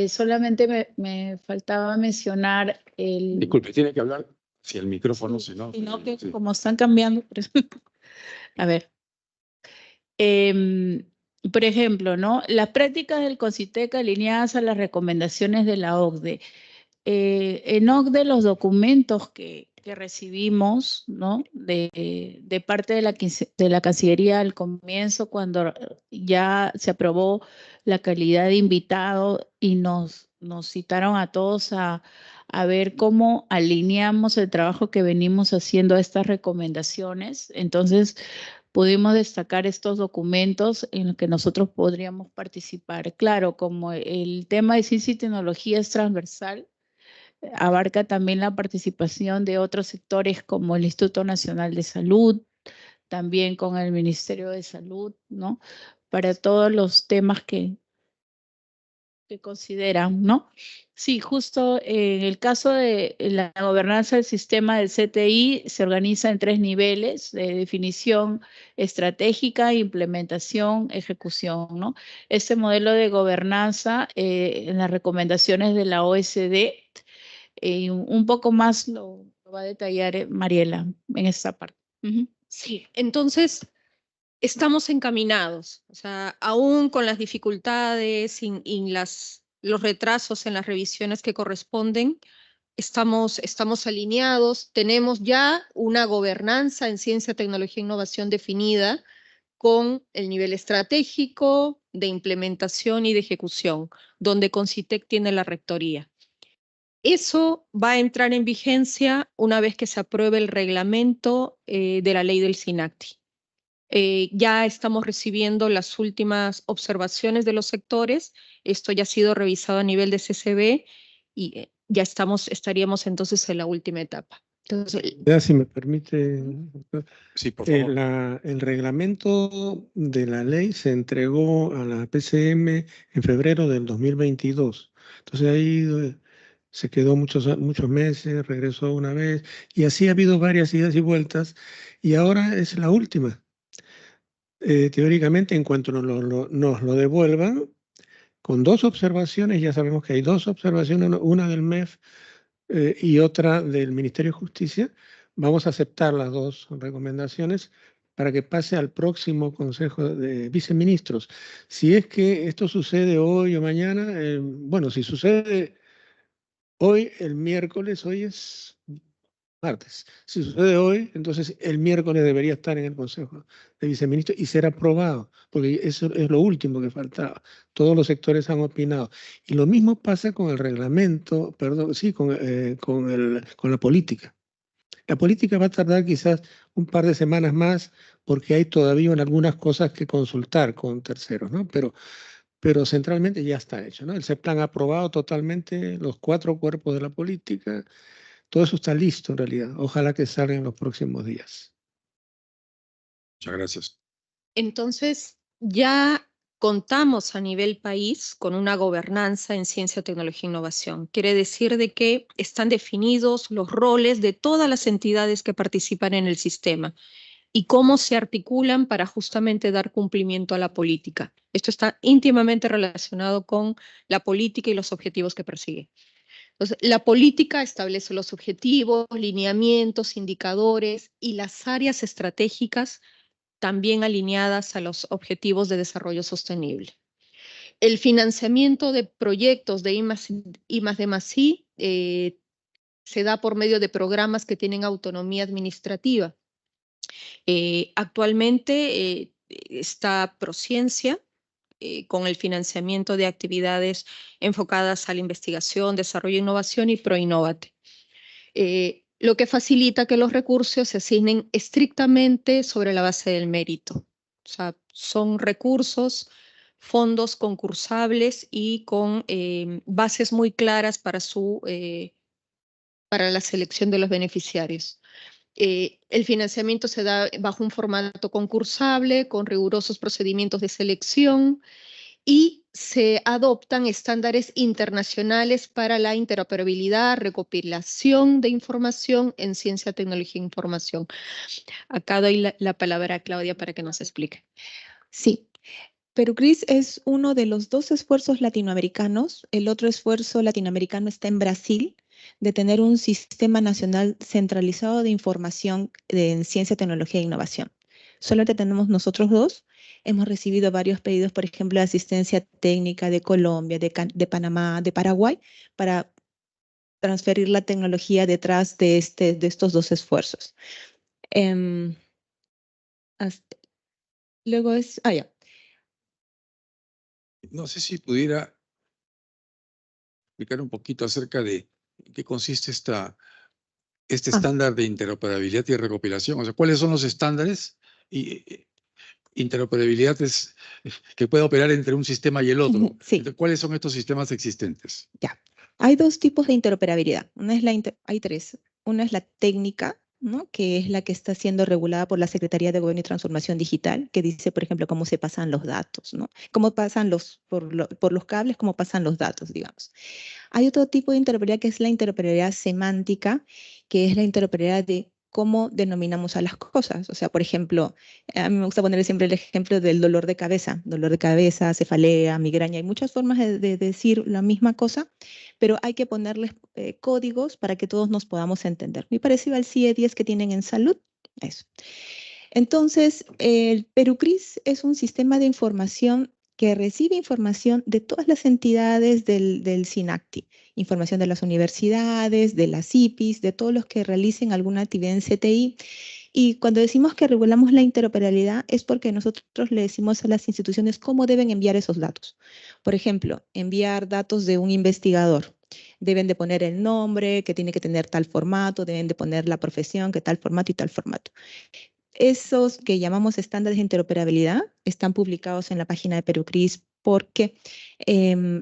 solamente me faltaba mencionar el... Disculpe, tiene que hablar si el micrófono, si no. Sino que Sí. como están cambiando... A ver. Por ejemplo, ¿no? Las prácticas del CONCITEC alineadas a las recomendaciones de la OCDE. en OCDE los documentos que recibimos, ¿no? De parte de la Cancillería al comienzo, cuando ya se aprobó la calidad de invitado y nos citaron a todos a ver cómo alineamos el trabajo que venimos haciendo a estas recomendaciones. Entonces, pudimos destacar estos documentos en los que nosotros podríamos participar. Claro, como el tema de ciencia y tecnología es transversal, abarca también la participación de otros sectores como el Instituto Nacional de Salud, también con el Ministerio de Salud, ¿no? Para todos los temas que consideran, ¿no? Sí, justo en el caso de la gobernanza del sistema del CTI se organiza en 3 niveles de definición estratégica, implementación, ejecución, ¿no? Este modelo de gobernanza en las recomendaciones de la OSD un poco más lo va a detallar Mariela en esta parte. Sí, entonces estamos encaminados, o sea, aún con las dificultades y los retrasos en las revisiones que corresponden, estamos alineados, tenemos ya una gobernanza en ciencia, tecnología e innovación definida con el nivel estratégico, de implementación y de ejecución, donde Concitec tiene la rectoría. Eso va a entrar en vigencia una vez que se apruebe el reglamento de la ley del SINACTI. Ya estamos recibiendo las últimas observaciones de los sectores. Esto ya ha sido revisado a nivel de CCB y ya estaríamos entonces en la última etapa. Entonces, Ya, si me permite, Sí, por favor. el reglamento de la ley se entregó a la PCM en febrero del 2022. Entonces ahí se quedó muchos meses, regresó una vez, y así ha habido varias idas y vueltas, y ahora es la última. Teóricamente, en cuanto nos lo devuelvan, con 2 observaciones, ya sabemos que hay 2 observaciones, una del MEF y otra del Ministerio de Justicia, vamos a aceptar las 2 recomendaciones para que pase al próximo Consejo de Viceministros. Si es que esto sucede hoy o mañana, bueno, si sucede hoy, el miércoles, hoy es martes. Si sucede hoy, entonces el miércoles debería estar en el Consejo de Viceministros y ser aprobado, porque eso es lo último que faltaba. Todos los sectores han opinado. Y lo mismo pasa con el reglamento, perdón, sí, con la política. La política va a tardar quizás un par de semanas más porque hay todavía algunas cosas que consultar con terceros, ¿no? Pero centralmente ya está hecho, ¿no? El CEPLAN ha aprobado totalmente los 4 cuerpos de la política. Todo eso está listo en realidad. Ojalá que salga en los próximos días. Muchas gracias. entonces, ya contamos a nivel país con una gobernanza en ciencia, tecnología e innovación. Quiere decir de que están definidos los roles de todas las entidades que participan en el sistema y cómo se articulan para justamente dar cumplimiento a la política. Esto está íntimamente relacionado con la política y los objetivos que persigue. Entonces, la política establece los objetivos, lineamientos, indicadores y las áreas estratégicas también alineadas a los objetivos de desarrollo sostenible. El financiamiento de proyectos de I+D+I se da por medio de programas que tienen autonomía administrativa. Actualmente está Prociencia con el financiamiento de actividades enfocadas a la investigación, desarrollo e innovación y ProInnovate. Lo que facilita que los recursos se asignen estrictamente sobre la base del mérito. O sea, son recursos, fondos concursables y con bases muy claras para la selección de los beneficiarios. El financiamiento se da bajo un formato concursable, con rigurosos procedimientos de selección y se adoptan estándares internacionales para la interoperabilidad, recopilación de información en ciencia, tecnología e información. Acá doy la palabra a Claudia para que nos explique. Sí, Perucris es uno de los 2 esfuerzos latinoamericanos. El otro esfuerzo latinoamericano está en Brasil, de tener un sistema nacional centralizado de información en ciencia, tecnología e innovación. Solamente tenemos nosotros 2. Hemos recibido varios pedidos, por ejemplo, de asistencia técnica de Colombia, de Panamá, de Paraguay, para transferir la tecnología detrás de estos dos esfuerzos. Luego es, ya. No sé si pudiera explicar un poquito acerca de qué consiste este estándar de interoperabilidad y recopilación. O sea, ¿cuáles son los estándares? Y interoperabilidad es que puede operar entre un sistema y el otro. Sí. Entonces, ¿cuáles son estos sistemas existentes? Ya. Hay dos tipos de interoperabilidad. Hay tres. Una es la técnica, ¿no? Que es la que está siendo regulada por la Secretaría de Gobierno y Transformación Digital, que dice, por ejemplo, cómo se pasan los datos, ¿no? Cómo pasan por los cables, cómo pasan los datos, digamos. Hay otro tipo de interoperabilidad que es la interoperabilidad semántica, que es la interoperabilidad de cómo denominamos a las cosas. O sea, por ejemplo, a mí me gusta poner siempre el ejemplo del dolor de cabeza, cefalea, migraña. Hay muchas formas de decir la misma cosa, pero hay que ponerles códigos para que todos nos podamos entender. Muy parecido al CIE-10 que tienen en salud. Eso. Entonces, el PeruCRIS es un sistema de información que recibe información de todas las entidades del SINACTI, información de las universidades, de las IPIs, de todos los que realicen alguna actividad en CTI. Y cuando decimos que regulamos la interoperabilidad es porque nosotros le decimos a las instituciones cómo deben enviar esos datos. Por ejemplo, enviar datos de un investigador. Deben de poner el nombre, que tiene que tener tal formato, deben de poner la profesión, que tal formato y tal formato. Esos que llamamos estándares de interoperabilidad están publicados en la página de PeruCRIS porque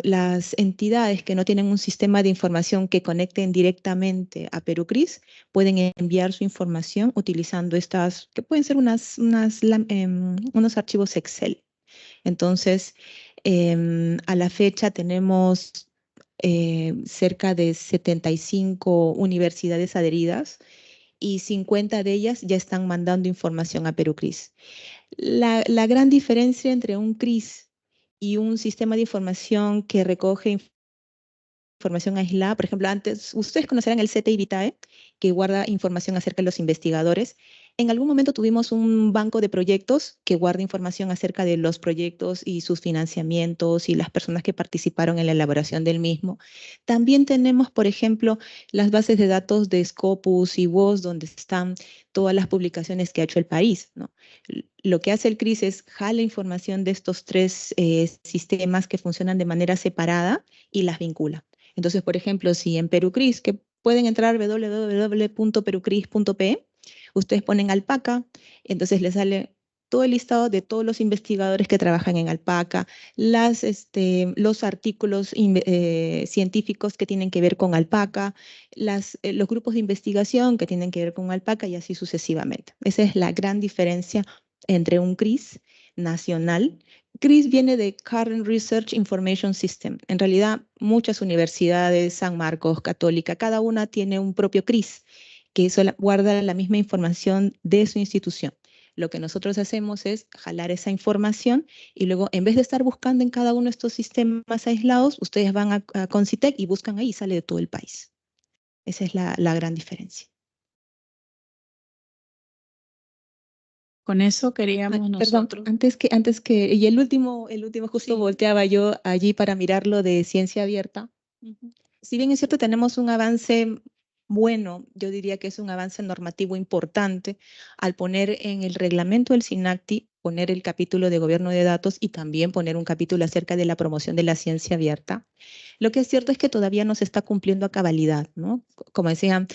las entidades que no tienen un sistema de información que conecten directamente a PeruCRIS pueden enviar su información utilizando estas, que pueden ser unos archivos Excel. Entonces, a la fecha tenemos cerca de 75 universidades adheridas y 50 de ellas ya están mandando información a PeruCRIS. La gran diferencia entre un CRIS y un sistema de información que recoge información aislada, por ejemplo, antes, ustedes conocerán el CTI Vitae, que guarda información acerca de los investigadores. En algún momento tuvimos un banco de proyectos que guarda información acerca de los proyectos y sus financiamientos y las personas que participaron en la elaboración del mismo. También tenemos, por ejemplo, las bases de datos de Scopus y WOS, donde están todas las publicaciones que ha hecho el país, ¿no? Lo que hace el CRIS es jala información de estos tres sistemas que funcionan de manera separada y las vincula. Entonces, por ejemplo, si en PeruCRIS, que pueden entrar www.perucris.pe, ustedes ponen alpaca, entonces les sale todo el listado de todos los investigadores que trabajan en alpaca, los artículos científicos que tienen que ver con alpaca, los grupos de investigación que tienen que ver con alpaca y así sucesivamente. Esa es la gran diferencia entre un CRIS nacional. CRIS viene de Current Research Information System. En realidad, muchas universidades, San Marcos, Católica, cada una tiene un propio CRIS que guarda la misma información de su institución. Lo que nosotros hacemos es jalar esa información y luego, en vez de estar buscando en cada uno de estos sistemas aislados, ustedes van a Concitec y buscan ahí y sale de todo el país. Esa es la gran diferencia. Con eso queríamos nosotros. Perdón, antes que, y el último justo Sí. volteaba yo allí para mirar lo de ciencia abierta. Si bien es cierto, tenemos un avance bueno, yo diría que es un avance normativo importante al poner en el reglamento del SINACTI, poner el capítulo de gobierno de datos y también poner un capítulo acerca de la promoción de la ciencia abierta. Lo que es cierto es que todavía no se está cumpliendo a cabalidad, ¿no? Como decían,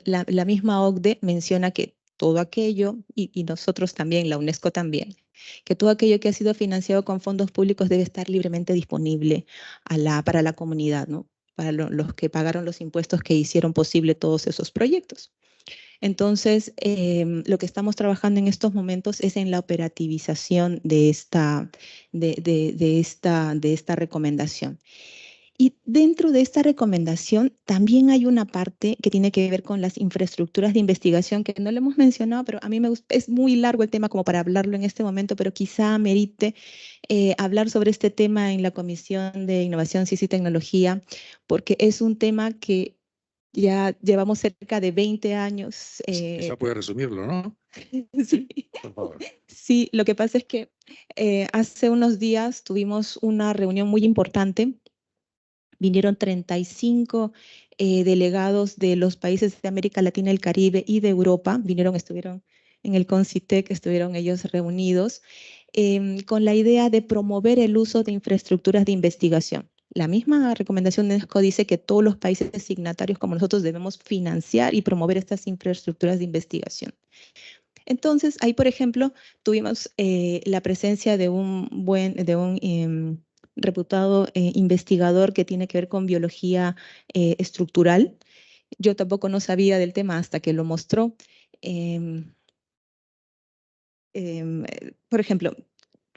la misma OCDE menciona que todo aquello, y nosotros también, la UNESCO también, que todo aquello que ha sido financiado con fondos públicos debe estar libremente disponible para la comunidad, ¿no? Para los que pagaron los impuestos que hicieron posible todos esos proyectos. Entonces, lo que estamos trabajando en estos momentos es en la operativización de esta recomendación. Y dentro de esta recomendación también hay una parte que tiene que ver con las infraestructuras de investigación que no lo hemos mencionado, pero a mí me gusta, es muy largo el tema como para hablarlo en este momento, pero quizá merite hablar sobre este tema en la Comisión de Innovación, Ciencia y Tecnología, porque es un tema que ya llevamos cerca de 20 años. Quizá puede resumirlo, ¿no? Sí. Por favor. Sí, lo que pasa es que hace unos días tuvimos una reunión muy importante Vinieron 35 delegados de los países de América Latina, el Caribe y de Europa. Estuvieron en el CONCITEC, estuvieron ellos reunidos con la idea de promover el uso de infraestructuras de investigación. La misma recomendación de UNESCO dice que todos los países signatarios como nosotros debemos financiar y promover estas infraestructuras de investigación. Entonces, ahí, por ejemplo, tuvimos la presencia de un reputado investigador que tiene que ver con biología estructural. Yo tampoco no sabía del tema hasta que lo mostró. Por ejemplo,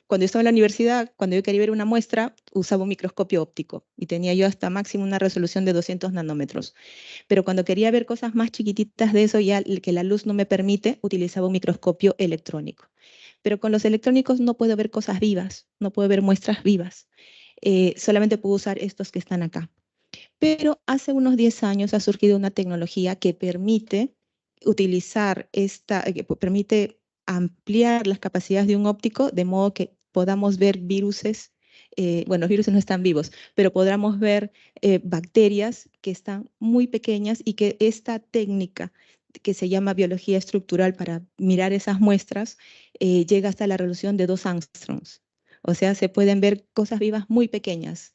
cuando yo estaba en la universidad, cuando yo quería ver una muestra, usaba un microscopio óptico y tenía yo hasta máximo una resolución de 200 nanómetros. Pero cuando quería ver cosas más chiquititas de eso, ya que la luz no me permite, utilizaba un microscopio electrónico. Pero con los electrónicos no puedo ver cosas vivas, no puedo ver muestras vivas. Solamente puedo usar estos que están acá. Pero hace unos 10 años ha surgido una tecnología que permite permite ampliar las capacidades de un óptico de modo que podamos ver viruses. Bueno, los virus no están vivos, pero podamos ver bacterias que están muy pequeñas y que esta técnica que se llama biología estructural para mirar esas muestras llega hasta la resolución de 2 angstroms. O sea, se pueden ver cosas vivas muy pequeñas.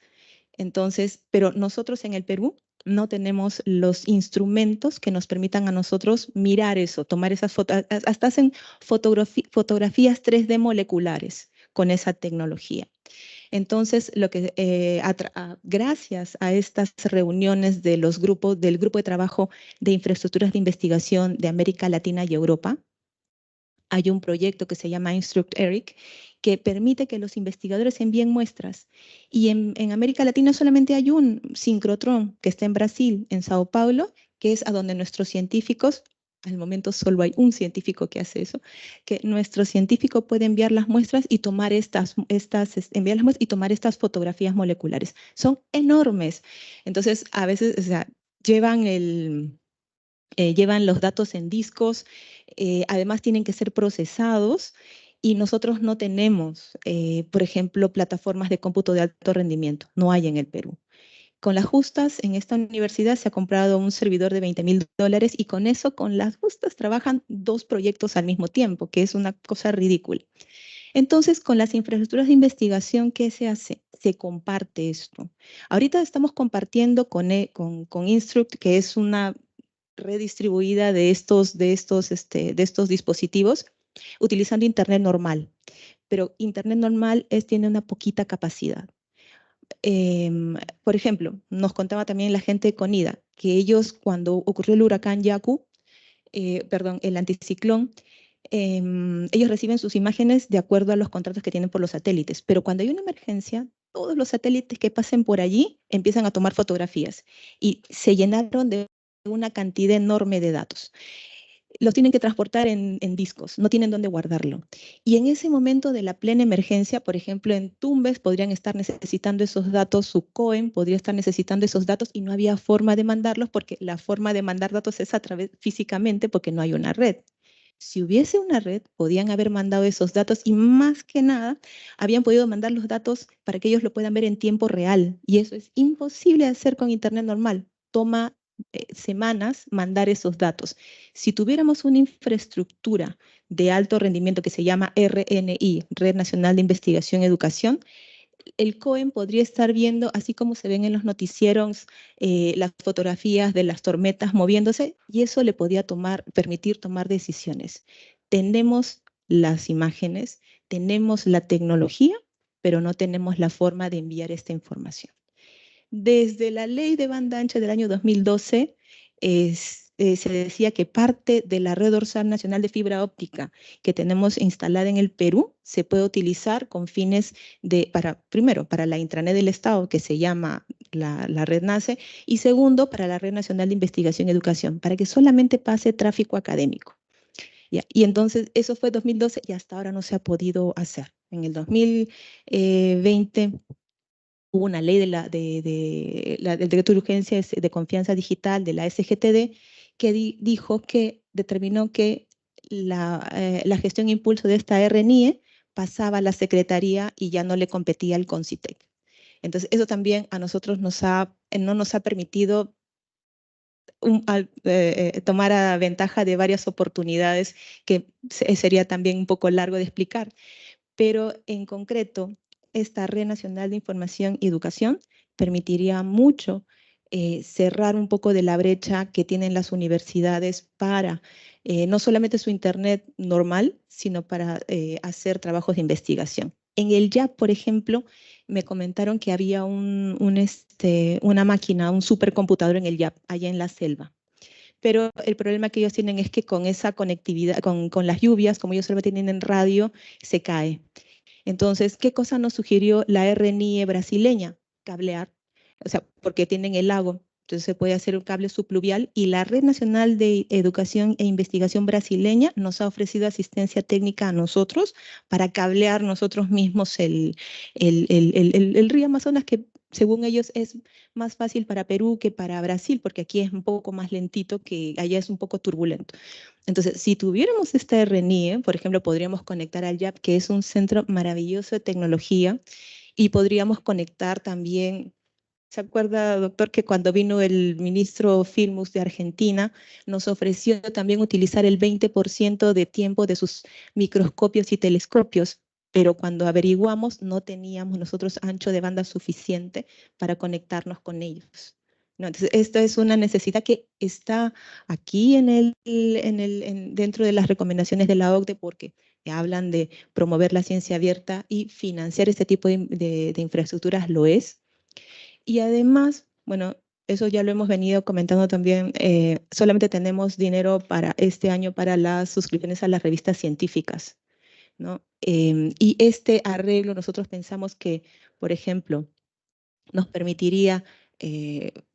Entonces, pero nosotros en el Perú no tenemos los instrumentos que nos permitan a nosotros mirar eso, tomar esas fotos, hasta hacen fotografías 3D moleculares con esa tecnología. Entonces, gracias a estas reuniones del Grupo de Trabajo de Infraestructuras de Investigación de América Latina y Europa, hay un proyecto que se llama Instruct-ERIC, que permite que los investigadores envíen muestras. Y en América Latina solamente hay un sincrotrón que está en Brasil, en Sao Paulo, que es a donde nuestros científicos, al momento solo hay un científico que hace eso, que nuestro científico puede enviar las muestras y tomar estas fotografías moleculares. Son enormes. Entonces, a veces, o sea, llevan los datos en discos, además tienen que ser procesados y nosotros no tenemos, por ejemplo, plataformas de cómputo de alto rendimiento, no hay en el Perú. Con las justas, en esta universidad se ha comprado un servidor de $20,000 y con eso, con las justas, trabajan 2 proyectos al mismo tiempo, que es una cosa ridícula. Entonces, con las infraestructuras de investigación, ¿qué se hace? Se comparte esto. Ahorita estamos compartiendo con Instruct, que es una red distribuida de estos dispositivos, utilizando Internet normal. Pero Internet normal tiene una poquita capacidad. Por ejemplo, nos contaba también la gente de CONIDA, que ellos cuando ocurrió el huracán Yaku, el anticiclón, ellos reciben sus imágenes de acuerdo a los contratos que tienen por los satélites, pero cuando hay una emergencia, todos los satélites que pasen por allí empiezan a tomar fotografías y se llenaron de una cantidad enorme de datos. Los tienen que transportar en discos, no tienen dónde guardarlo. Y en ese momento de la plena emergencia, por ejemplo, en Tumbes podrían estar necesitando esos datos, su COEM podría estar necesitando esos datos y no había forma de mandarlos porque la forma de mandar datos es a través físicamente porque no hay una red. Si hubiese una red, podían haber mandado esos datos y más que nada, habían podido mandar los datos para que ellos lo puedan ver en tiempo real. Y eso es imposible de hacer con Internet normal. Toma semanas mandar esos datos. Si tuviéramos una infraestructura de alto rendimiento que se llama RNI, Red Nacional de Investigación y Educación, el COEM podría estar viendo, así como se ven en los noticieros, las fotografías de las tormentas moviéndose, y eso le podía permitir tomar decisiones. Tenemos las imágenes, tenemos la tecnología, pero no tenemos la forma de enviar esta información. Desde la ley de banda ancha del año 2012, se decía que parte de la red dorsal nacional de fibra óptica que tenemos instalada en el Perú se puede utilizar con fines primero, para la intranet del Estado, que se llama la red NACE, y segundo, para la Red Nacional de Investigación y Educación, para que solamente pase tráfico académico. ¿Ya? Y entonces, eso fue 2012 y hasta ahora no se ha podido hacer. En el 2020... hubo una ley del decreto de urgencia de confianza digital de la SGTD que determinó que la gestión e impulso de esta RNIE pasaba a la Secretaría y ya no le competía al CONCITEC. Entonces, eso también a nosotros nos ha no nos ha permitido tomar ventaja de varias oportunidades que sería también un poco largo de explicar. Pero en concreto, esta Red Nacional de Información y Educación permitiría mucho cerrar un poco de la brecha que tienen las universidades para no solamente su internet normal, sino para hacer trabajos de investigación. En el YAP, por ejemplo, me comentaron que había una máquina, un supercomputador en el YAP, allá en la selva. Pero el problema que ellos tienen es que con esa conectividad, con las lluvias, como ellos solamente tienen radio, se cae. Entonces, ¿qué cosa nos sugirió la RNIE brasileña? Cablear, o sea, porque tienen el lago, entonces se puede hacer un cable subpluvial, y la Red Nacional de Educación e Investigación brasileña nos ha ofrecido asistencia técnica a nosotros para cablear nosotros mismos el río Amazonas, que según ellos es más fácil para Perú que para Brasil, porque aquí es un poco más lentito, que allá es un poco turbulento. Entonces, si tuviéramos esta RNIE, por ejemplo, podríamos conectar al YAP, que es un centro maravilloso de tecnología, y podríamos conectar también, ¿se acuerda, doctor, que cuando vino el ministro Filmus de Argentina, nos ofreció también utilizar el 20% de tiempo de sus microscopios y telescopios? Pero cuando averiguamos, no teníamos nosotros ancho de banda suficiente para conectarnos con ellos. No, entonces, esto es una necesidad que está aquí dentro de las recomendaciones de la OCDE, porque hablan de promover la ciencia abierta y financiar este tipo de infraestructuras, lo es. Y además, bueno, eso ya lo hemos venido comentando también, solamente tenemos dinero para este año para las suscripciones a las revistas científicas, ¿no? Y este arreglo nosotros pensamos que, por ejemplo, nos permitiría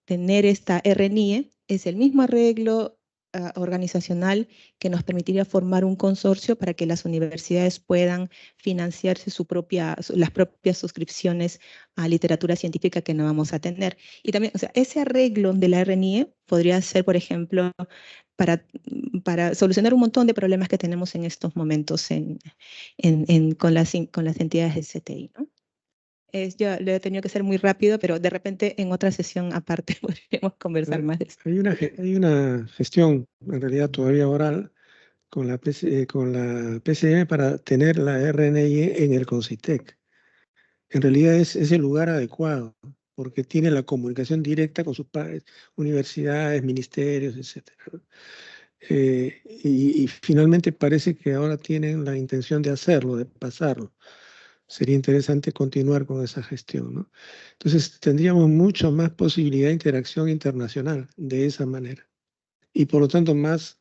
tener esta RNIE, es el mismo arreglo organizacional que nos permitiría formar un consorcio para que las universidades puedan financiarse las propias suscripciones a literatura científica que no vamos a tener. Y también, o sea, ese arreglo de la RNIE podría ser, por ejemplo, para solucionar un montón de problemas que tenemos en estos momentos con las entidades del CTI, ¿no? Yo lo he tenido que hacer muy rápido, pero de repente en otra sesión aparte podríamos conversar más de eso. Hay una gestión, en realidad todavía oral, con la PCM para tener la RNIE en el CONCITEC. En realidad es el lugar adecuado, porque tiene la comunicación directa con sus pares, universidades, ministerios, etc. Y finalmente parece que ahora tienen la intención de hacerlo, de pasarlo. Sería interesante continuar con esa gestión, ¿no? Entonces tendríamos mucho más posibilidad de interacción internacional de esa manera. Y por lo tanto más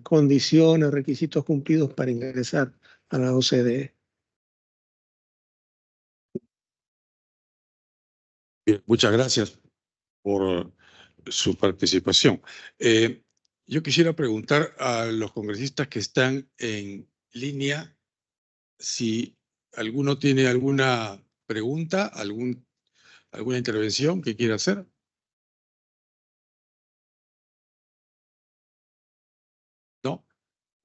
condiciones, requisitos cumplidos para ingresar a la OCDE. Bien, muchas gracias por su participación. Yo quisiera preguntar a los congresistas que están en línea si alguno tiene alguna pregunta, alguna intervención que quiera hacer. ¿No?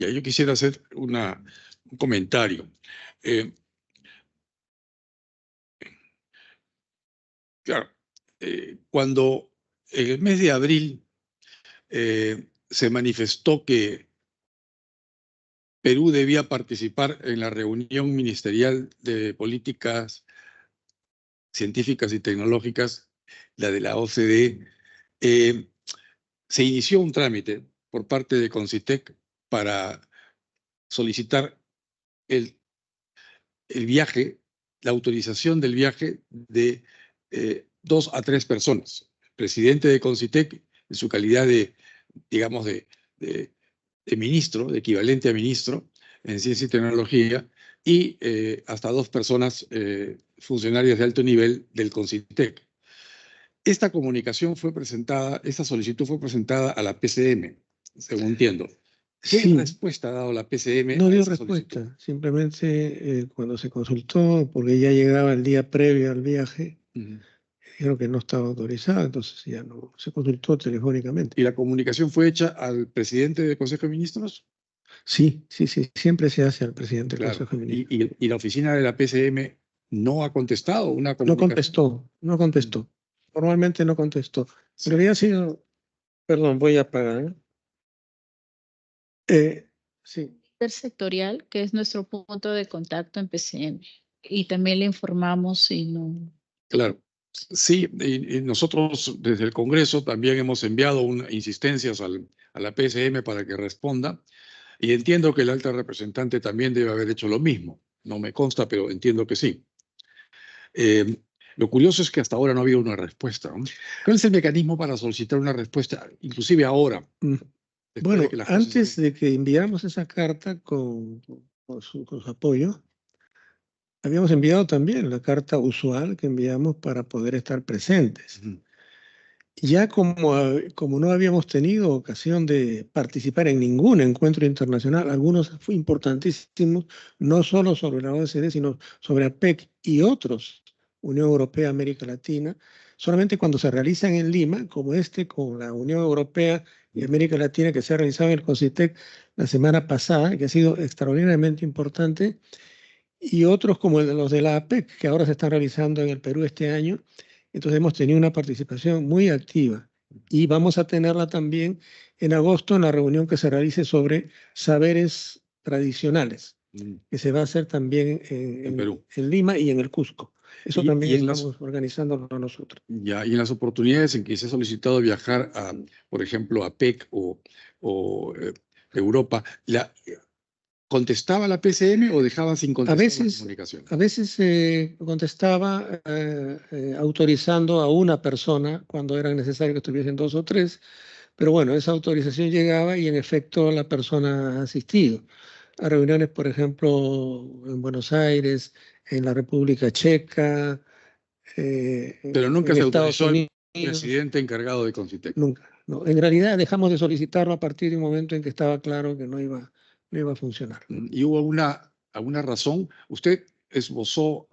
Ya, yo quisiera hacer un comentario. Claro, cuando en el mes de abril se manifestó que Perú debía participar en la reunión ministerial de políticas científicas y tecnológicas, la de la OCDE, se inició un trámite por parte de CONCITEC para solicitar el viaje, la autorización del viaje de 2 a 3 personas. El presidente de CONCITEC, en su calidad de, digamos, de ministro, de equivalente a ministro en ciencia y tecnología, y hasta 2 personas funcionarias de alto nivel del CONCITEC. Esta comunicación fue presentada, esta solicitud fue presentada a la PCM, según entiendo. ¿Qué respuesta ha dado la PCM? No dio respuesta, simplemente cuando se consultó, porque ya llegaba el día previo al viaje, dijeron que no estaba autorizado, entonces ya no se consultó telefónicamente. ¿Y la comunicación fue hecha al presidente del Consejo de Ministros? Sí, siempre se hace al presidente del Consejo de Ministros. ¿Y la oficina de la PCM no ha contestado una No comunicación. contestó, no contestó. Formalmente no contestó. Sí. Pero había sido, perdón, voy a apagar. Sí, Sectorial, que es nuestro punto de contacto en PCM. Y también le informamos y no. Claro. Sí, y nosotros desde el Congreso también hemos enviado insistencias a la PSM para que responda. Y entiendo que el alta representante también debe haber hecho lo mismo. No me consta, pero entiendo que sí. Lo curioso es que hasta ahora no ha habido una respuesta, ¿no? ¿Cuál es el mecanismo para solicitar una respuesta, inclusive ahora? después bueno, de que las cosas antes estén- de que enviáramos esa carta con su apoyo, habíamos enviado también la carta usual que enviamos para poder estar presentes. Ujú. Ya como no habíamos tenido ocasión de participar en ningún encuentro internacional, algunos fue importantísimos, no solo sobre la OECD, sino sobre APEC y otros, Unión Europea, América Latina, solamente cuando se realizan en Lima, como este con la Unión Europea y América Latina que se ha realizado en el CONCITEC la semana pasada, que ha sido extraordinariamente importante, y otros como los de la APEC, que ahora se están realizando en el Perú este año. Entonces hemos tenido una participación muy activa y vamos a tenerla también en agosto en la reunión que se realice sobre saberes tradicionales, que se va a hacer también En Perú. en Lima y en el Cusco. Eso Y también en estamos organizándolo nosotros. Ya, y en las oportunidades en que se ha solicitado viajar a, por ejemplo, a PEC o Europa, ¿contestaba la PCM o dejaba sin contestar la comunicación? A veces contestaba autorizando a una persona cuando era necesario que estuviesen 2 o 3, pero bueno, esa autorización llegaba y en efecto la persona ha asistido a reuniones, por ejemplo, en Buenos Aires, en la República Checa, Pero nunca en se Estados autorizó al Unidos. presidente encargado de Concitec. Nunca. No. En realidad dejamos de solicitarlo a partir de un momento en que estaba claro que no iba a funcionar. ¿Y hubo alguna razón? Usted esbozó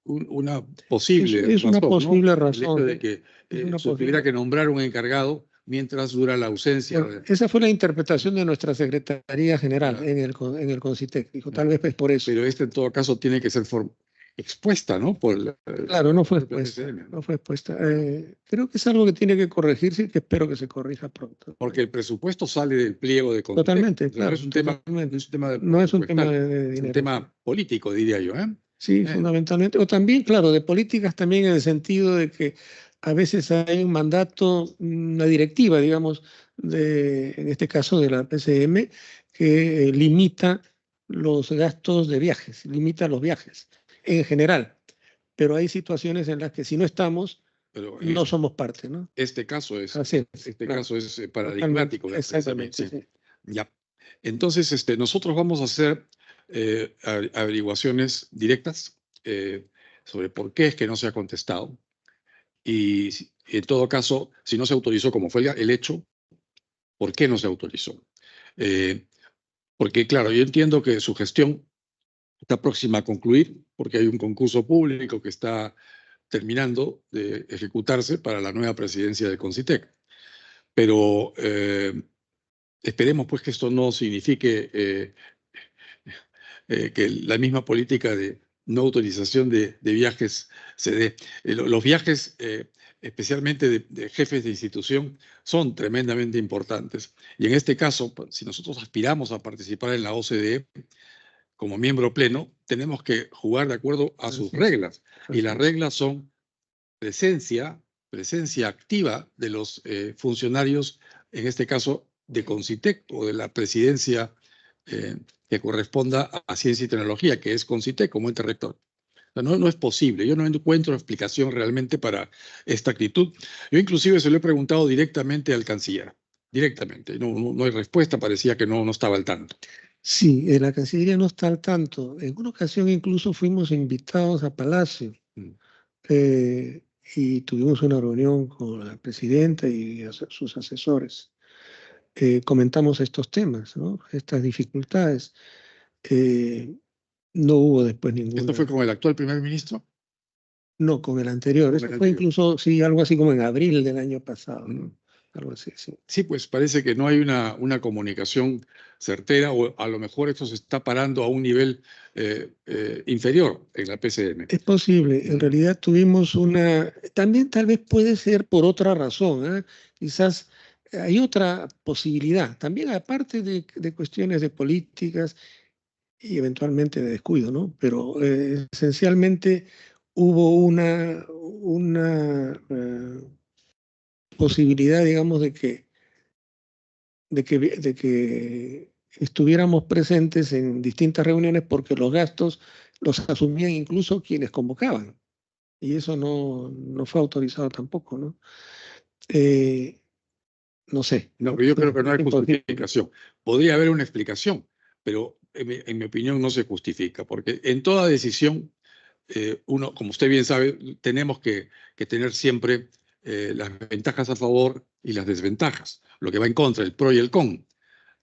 una posible Es una razón, posible ¿no? razón. El hecho de que Es una se tuviera posible- que nombrar un encargado mientras dura la ausencia. Bueno, esa fue la interpretación de nuestra Secretaría General Claro. en el CONCITEC. Dijo, tal vez es por eso. Pero en todo caso tiene que ser expuesta, ¿no? Claro, no fue por la expuesta. PCM, ¿no? No fue expuesta. Creo que es algo que tiene que corregirse y que espero que se corrija pronto. Porque el presupuesto sale del pliego de Concitec. Totalmente, O sea, claro. no es un tema, totalmente. no es un tema No es un tema presupuestal, de es dinero. un tema político, diría yo, ¿eh? Sí, fundamentalmente. O también, claro, de políticas también en el sentido de que a veces hay un mandato, una directiva, digamos, en este caso de la PCM, que limita los gastos de viajes, limita los viajes en general. Pero hay situaciones en las que si no estamos, Pero no somos parte, ¿no? este caso es, Así es, este claro. caso es paradigmático. Exactamente. precisamente, Sí. Ya. Entonces, nosotros vamos a hacer averiguaciones directas sobre por qué es que no se ha contestado. Y en todo caso, si no se autorizó, como fue el hecho, ¿por qué no se autorizó? Porque, claro, yo entiendo que su gestión está próxima a concluir, porque hay un concurso público que está terminando de ejecutarse para la nueva presidencia de Concitec. Pero esperemos pues que esto no signifique que la misma política de no autorización de viajes se dé. Los viajes, especialmente de jefes de institución, son tremendamente importantes. Y en este caso, si nosotros aspiramos a participar en la OCDE como miembro pleno, tenemos que jugar de acuerdo a sus reglas. Y las reglas son presencia activa de los funcionarios, en este caso de Concitec o de la presidencia que corresponda a Ciencia y Tecnología, que es Concitec como ente rector. O sea, no es posible, yo no encuentro explicación realmente para esta actitud. Yo inclusive se lo he preguntado directamente al canciller, directamente, no hay respuesta, parecía que no estaba al tanto. Sí, la Cancillería no está al tanto. En una ocasión incluso fuimos invitados a Palacio y tuvimos una reunión con la presidenta y sus asesores. Comentamos estos temas, ¿no? Estas dificultades. No hubo después ninguna. ¿Esto fue con el actual primer ministro? No, con el anterior. Con Eso el fue anterior. incluso, sí, algo así como en abril del año pasado. algo así, sí. Sí, pues parece que no hay una comunicación certera, o a lo mejor esto se está parando a un nivel inferior en la PCM. Es posible, en realidad tuvimos también tal vez puede ser por otra razón, ¿eh? Quizás hay otra posibilidad, también aparte de cuestiones de políticas y eventualmente de descuido, ¿no? Pero esencialmente hubo una posibilidad, digamos, de que estuviéramos presentes en distintas reuniones porque los gastos los asumían incluso quienes convocaban. Y eso no fue autorizado tampoco, ¿no? No sé. No, pero yo creo que no hay Imposible. justificación. Podría haber una explicación, pero en mi opinión no se justifica, porque en toda decisión, uno, como usted bien sabe, tenemos que tener siempre las ventajas a favor y las desventajas, lo que va en contra, el pro y el con.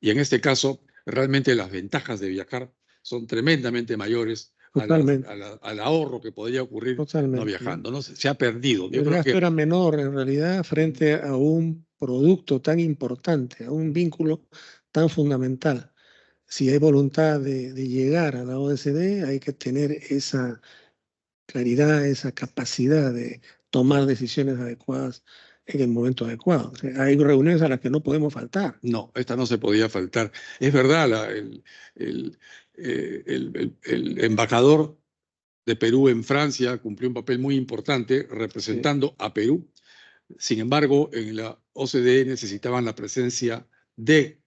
Y en este caso, realmente las ventajas de viajar son tremendamente mayores al ahorro que podría ocurrir no viajando. ¿No? Se ha perdido. Yo El creo gasto que era menor en realidad frente a un producto tan importante, a un vínculo tan fundamental. Si hay voluntad de llegar a la OSD, hay que tener esa claridad, esa capacidad de tomar decisiones adecuadas en el momento adecuado. O sea, hay reuniones a las que no podemos faltar. no, esta no se podía faltar. Es verdad, el embajador de Perú en Francia cumplió un papel muy importante representando a Perú. Sin embargo, en la OCDE necesitaban la presencia de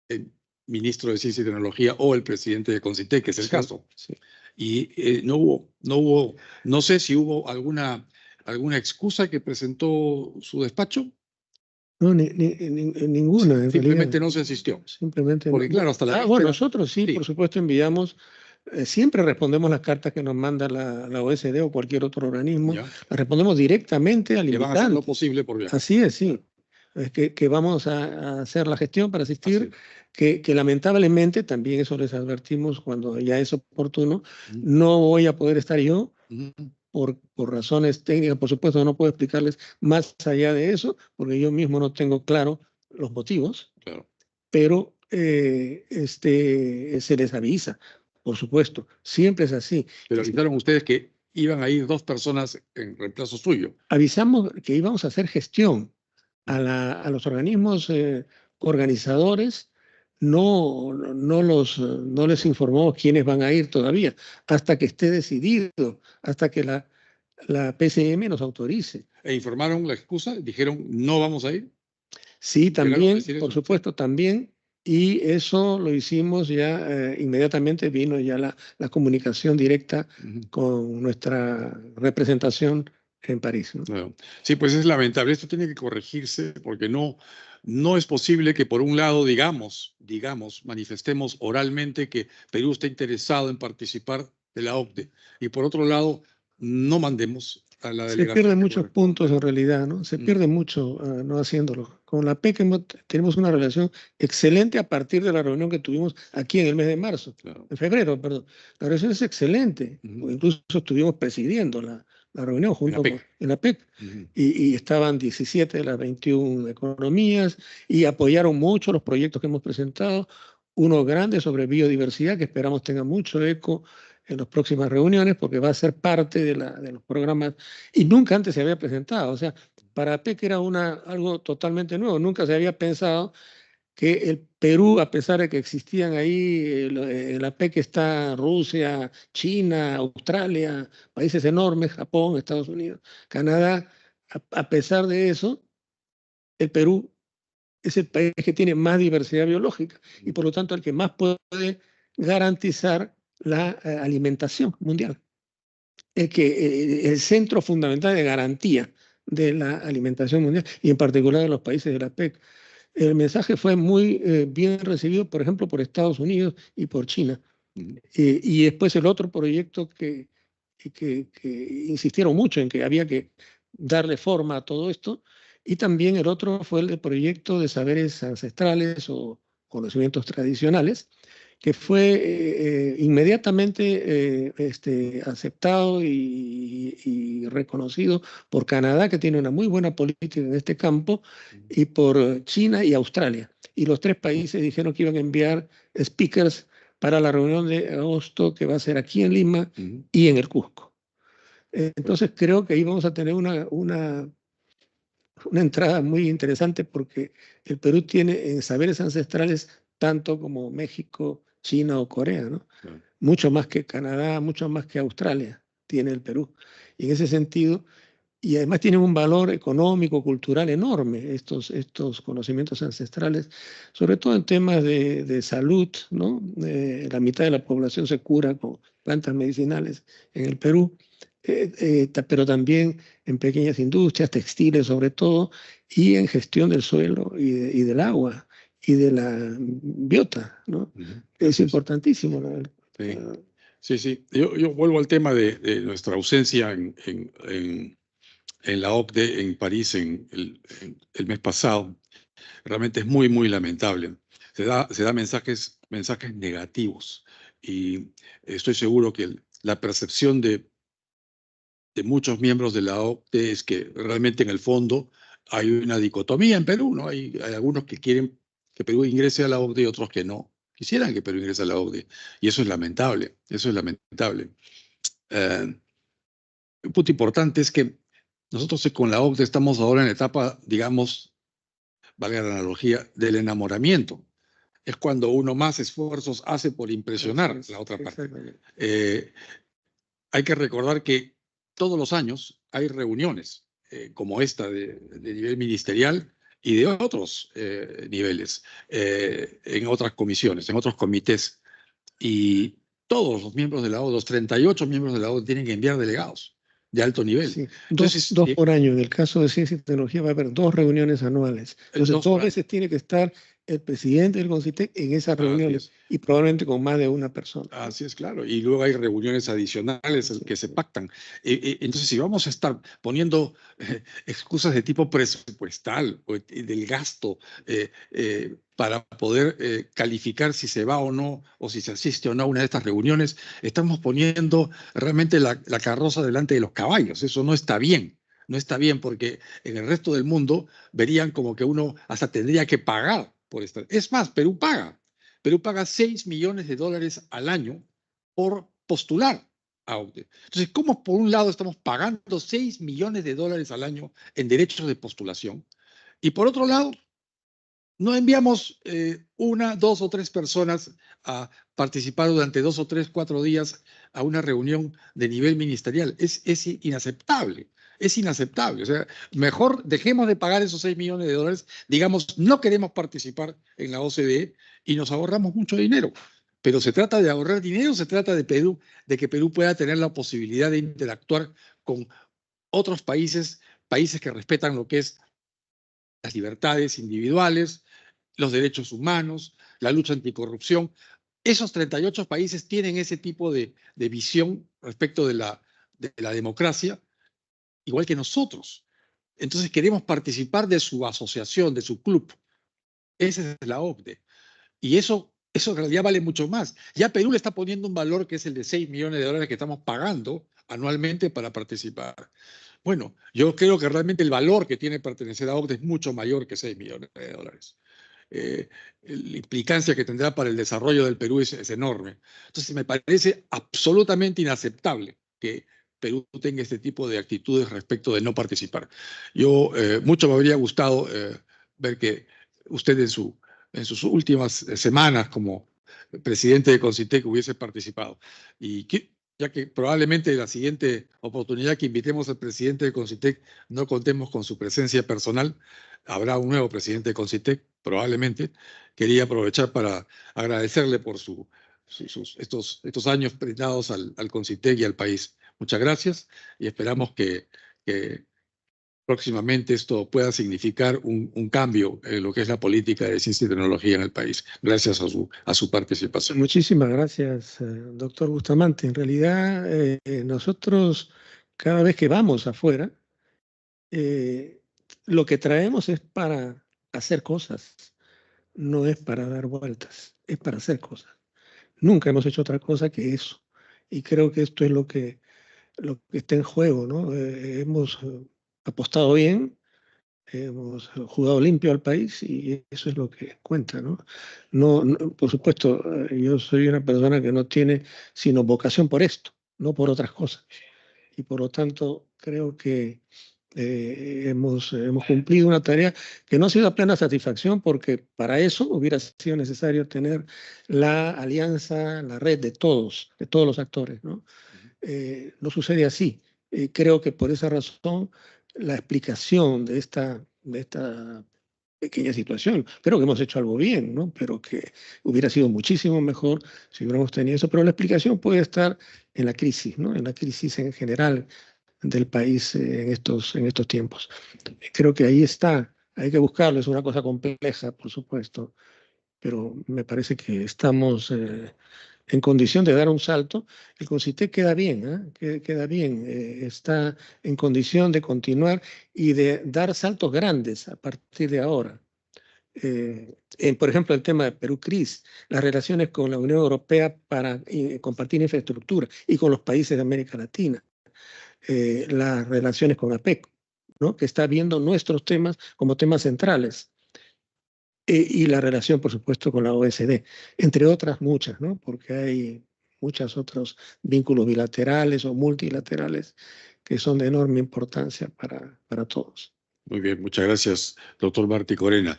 el ministro de Ciencia y Tecnología o el presidente de CONCITEC, que es el caso. Sí. Y no sé si hubo alguna excusa que presentó su despacho. No, ninguna. En Simplemente realidad. no se asistió. Simplemente Porque no. claro, hasta la Bueno, nosotros sí, sí, por supuesto, enviamos, siempre respondemos las cartas que nos manda la OSD o cualquier otro organismo, ya, las respondemos directamente al que van a hacer lo invitante. posible por viajar. Así es, sí. Es que vamos a hacer la gestión para asistir, Así que lamentablemente, también eso les advertimos cuando ya es oportuno, es. no voy a poder estar yo Ujú. por razones técnicas, por supuesto, no puedo explicarles más allá de eso, porque yo mismo no tengo claro los motivos, Claro. pero se les avisa, por supuesto, siempre es así. Pero avisaron ustedes que iban a ir 2 personas en reemplazo suyo. Avisamos que íbamos a hacer gestión a los organismos organizadores, no les informó quiénes van a ir todavía, hasta que esté decidido, hasta que la PCM nos autorice. E informaron la excusa, dijeron no vamos a ir. Sí, ¿Llegaron a también, decir eso? por supuesto, también. Y eso lo hicimos ya inmediatamente, vino ya la comunicación directa Ujú. con nuestra representación en París, ¿no? Claro. Sí, pues es lamentable. Esto tiene que corregirse porque no es posible que por un lado digamos, manifestemos oralmente que Perú está interesado en participar de la OCDE y por otro lado no mandemos a la Se delegación. pierden que muchos corresponde. puntos en realidad, ¿no? Se pierde mucho no haciéndolo. Con la PEC tenemos una relación excelente a partir de la reunión que tuvimos aquí en el mes de marzo, Claro. en febrero, perdón. La relación es excelente. Ujú. Incluso estuvimos presidiendo la reunión junto PEC. en la PEC. Ujú. Y estaban 17 de las 21 economías y apoyaron mucho los proyectos que hemos presentado. Uno grande sobre biodiversidad que esperamos tenga mucho eco en las próximas reuniones porque va a ser parte de los programas y nunca antes se había presentado. O sea, para PEC era algo totalmente nuevo. Nunca se había pensado que el Perú, a pesar de que existían ahí, en la PEC está Rusia, China, Australia, países enormes, Japón, Estados Unidos, Canadá, a pesar de eso, el Perú es el país que tiene más diversidad biológica y por lo tanto el que más puede garantizar la alimentación mundial. El centro fundamental de garantía de la alimentación mundial y en particular de los países de la PEC. El mensaje fue muy bien recibido, por ejemplo, por Estados Unidos y por China. Y después el otro proyecto que insistieron mucho en que había que darle forma a todo esto, y también el otro fue el proyecto de saberes ancestrales o conocimientos tradicionales, que fue inmediatamente aceptado y reconocido por Canadá, que tiene una muy buena política en este campo, y por China y Australia. Y los tres países dijeron que iban a enviar speakers para la reunión de agosto que va a ser aquí en Lima y en el Cusco. Entonces creo que ahí vamos a tener una entrada muy interesante, porque el Perú tiene en saberes ancestrales tanto como México, China o Corea, ¿no? Claro. Mucho más que Canadá, mucho más que Australia tiene el Perú. Y en ese sentido, y además tienen un valor económico, cultural enorme, estos conocimientos ancestrales, sobre todo en temas de salud, ¿no? La mitad de la población se cura con plantas medicinales en el Perú, pero también en pequeñas industrias, textiles sobre todo, y en gestión del suelo y del agua y de la biota, ¿no? Es importantísimo. Sí. Yo vuelvo al tema de nuestra ausencia en la OCDE en París el mes pasado. Realmente es muy, muy lamentable. Se da mensajes negativos, y estoy seguro que la percepción de muchos miembros de la OCDE es que realmente en el fondo hay una dicotomía en Perú, ¿no? Hay algunos que quieren que Perú ingrese a la OCDE y otros que no quisieran que Perú ingrese a la OCDE. Y eso es lamentable, eso es lamentable. Un punto importante es que nosotros con la OCDE estamos ahora en la etapa, digamos, valga la analogía, del enamoramiento. Es cuando uno más esfuerzos hace por impresionar a la otra parte. Hay que recordar que todos los años hay reuniones como esta de nivel ministerial y de otros niveles, en otras comisiones, en otros comités. Y todos los miembros de la OCDE, los 38 miembros de la OCDE, tienen que enviar delegados de alto nivel. Sí, Entonces, dos por año. En el caso de ciencia y tecnología va a haber 2 reuniones anuales. Entonces, 2 veces tiene que estar el presidente del CONCITEC en esas reuniones, y probablemente con más de una persona. Así es, claro. Y luego hay reuniones adicionales que se pactan. Entonces, si vamos a estar poniendo excusas de tipo presupuestal o del gasto para poder calificar si se va o no, o si se asiste o no a una de estas reuniones, estamos poniendo realmente la carroza delante de los caballos. Eso no está bien. No está bien, porque en el resto del mundo verían como que uno hasta tendría que pagar por estar. Es más, Perú paga. Perú paga $6 millones al año por postular a OCDE. Entonces, ¿cómo por un lado estamos pagando $6 millones al año en derechos de postulación? Y por otro lado, no enviamos 1, 2 o 3 personas a participar durante 2 o 3, 4 días a una reunión de nivel ministerial. Es inaceptable. Es inaceptable. O sea, mejor dejemos de pagar esos $6 millones, digamos, no queremos participar en la OCDE y nos ahorramos mucho dinero. Pero se trata de ahorrar dinero, se trata de que Perú pueda tener la posibilidad de interactuar con otros países que respetan lo que es las libertades individuales, los derechos humanos, la lucha anticorrupción. Esos 38 países tienen ese tipo de visión respecto de la democracia, igual que nosotros. Entonces queremos participar de su asociación, de su club. Esa es la OCDE. Y eso en realidad vale mucho más. Ya Perú le está poniendo un valor que es el de $6 millones que estamos pagando anualmente para participar. Bueno, yo creo que realmente el valor que tiene pertenecer a OCDE es mucho mayor que $6 millones. La implicancia que tendrá para el desarrollo del Perú es enorme. Entonces me parece absolutamente inaceptable que Perú tenga este tipo de actitudes respecto de no participar. Yo mucho me habría gustado ver que usted en sus últimas semanas como presidente de CONCITEC hubiese participado. Y ya que probablemente la siguiente oportunidad que invitemos al presidente de CONCITEC no contemos con su presencia personal, habrá un nuevo presidente de CONCITEC, probablemente. Quería aprovechar para agradecerle por estos años brindados al CONCITEC y al país. Muchas gracias, y esperamos que próximamente esto pueda significar un cambio en lo que es la política de ciencia y tecnología en el país. Gracias a su participación. Muchísimas gracias, doctor Bustamante. En realidad, nosotros cada vez que vamos afuera, lo que traemos es para hacer cosas, no es para dar vueltas, es para hacer cosas. Nunca hemos hecho otra cosa que eso. Y creo que esto es lo que está en juego, ¿no? Hemos apostado bien, hemos jugado limpio al país y eso es lo que cuenta, ¿no? Por supuesto, yo soy una persona que no tiene sino vocación por esto, no por otras cosas. Y por lo tanto, creo que hemos cumplido una tarea que no ha sido a plena satisfacción porque para eso hubiera sido necesario tener la alianza, la red de todos los actores, ¿no? No sucede así. Creo que por esa razón la explicación de esta pequeña situación, creo que hemos hecho algo bien, ¿no? Pero que hubiera sido muchísimo mejor si hubiéramos tenido eso. Pero la explicación puede estar en la crisis, ¿no? En la crisis en general del país en estos tiempos. Creo que ahí está, hay que buscarlo, es una cosa compleja, por supuesto, pero me parece que estamos en condición de dar un salto. El CONCITEC queda bien, queda bien, está en condición de continuar y de dar saltos grandes a partir de ahora. Por ejemplo, el tema de Perú-CRIS, las relaciones con la Unión Europea para compartir infraestructura y con los países de América Latina. Las relaciones con APEC, ¿no? Que está viendo nuestros temas como temas centrales. Y la relación, por supuesto, con la OSD, entre otras muchas, ¿no? Porque hay muchos otros vínculos bilaterales o multilaterales que son de enorme importancia para todos. Muy bien, muchas gracias, doctor Martí Corena.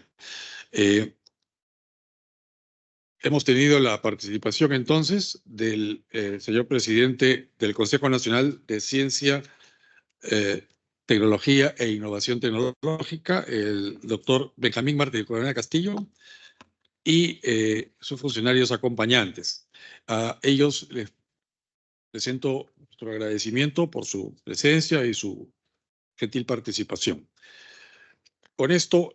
Hemos tenido la participación entonces del señor presidente del Consejo Nacional de Ciencia, Tecnología e Innovación Tecnológica, el doctor Benjamín Martí Corena Castillo, y sus funcionarios acompañantes. A ellos les presento nuestro agradecimiento por su presencia y su gentil participación. Con esto,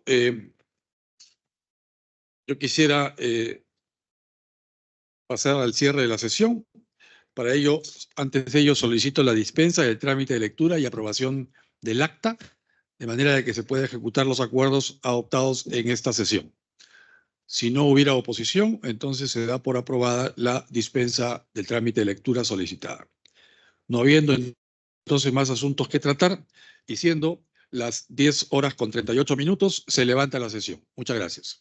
yo quisiera pasar al cierre de la sesión. Para ello, antes de ello, solicito la dispensa del trámite de lectura y aprobación del acta, de manera de que se puedan ejecutar los acuerdos adoptados en esta sesión. Si no hubiera oposición, entonces se da por aprobada la dispensa del trámite de lectura solicitada. No habiendo entonces más asuntos que tratar, y siendo las 10:38, se levanta la sesión. Muchas gracias.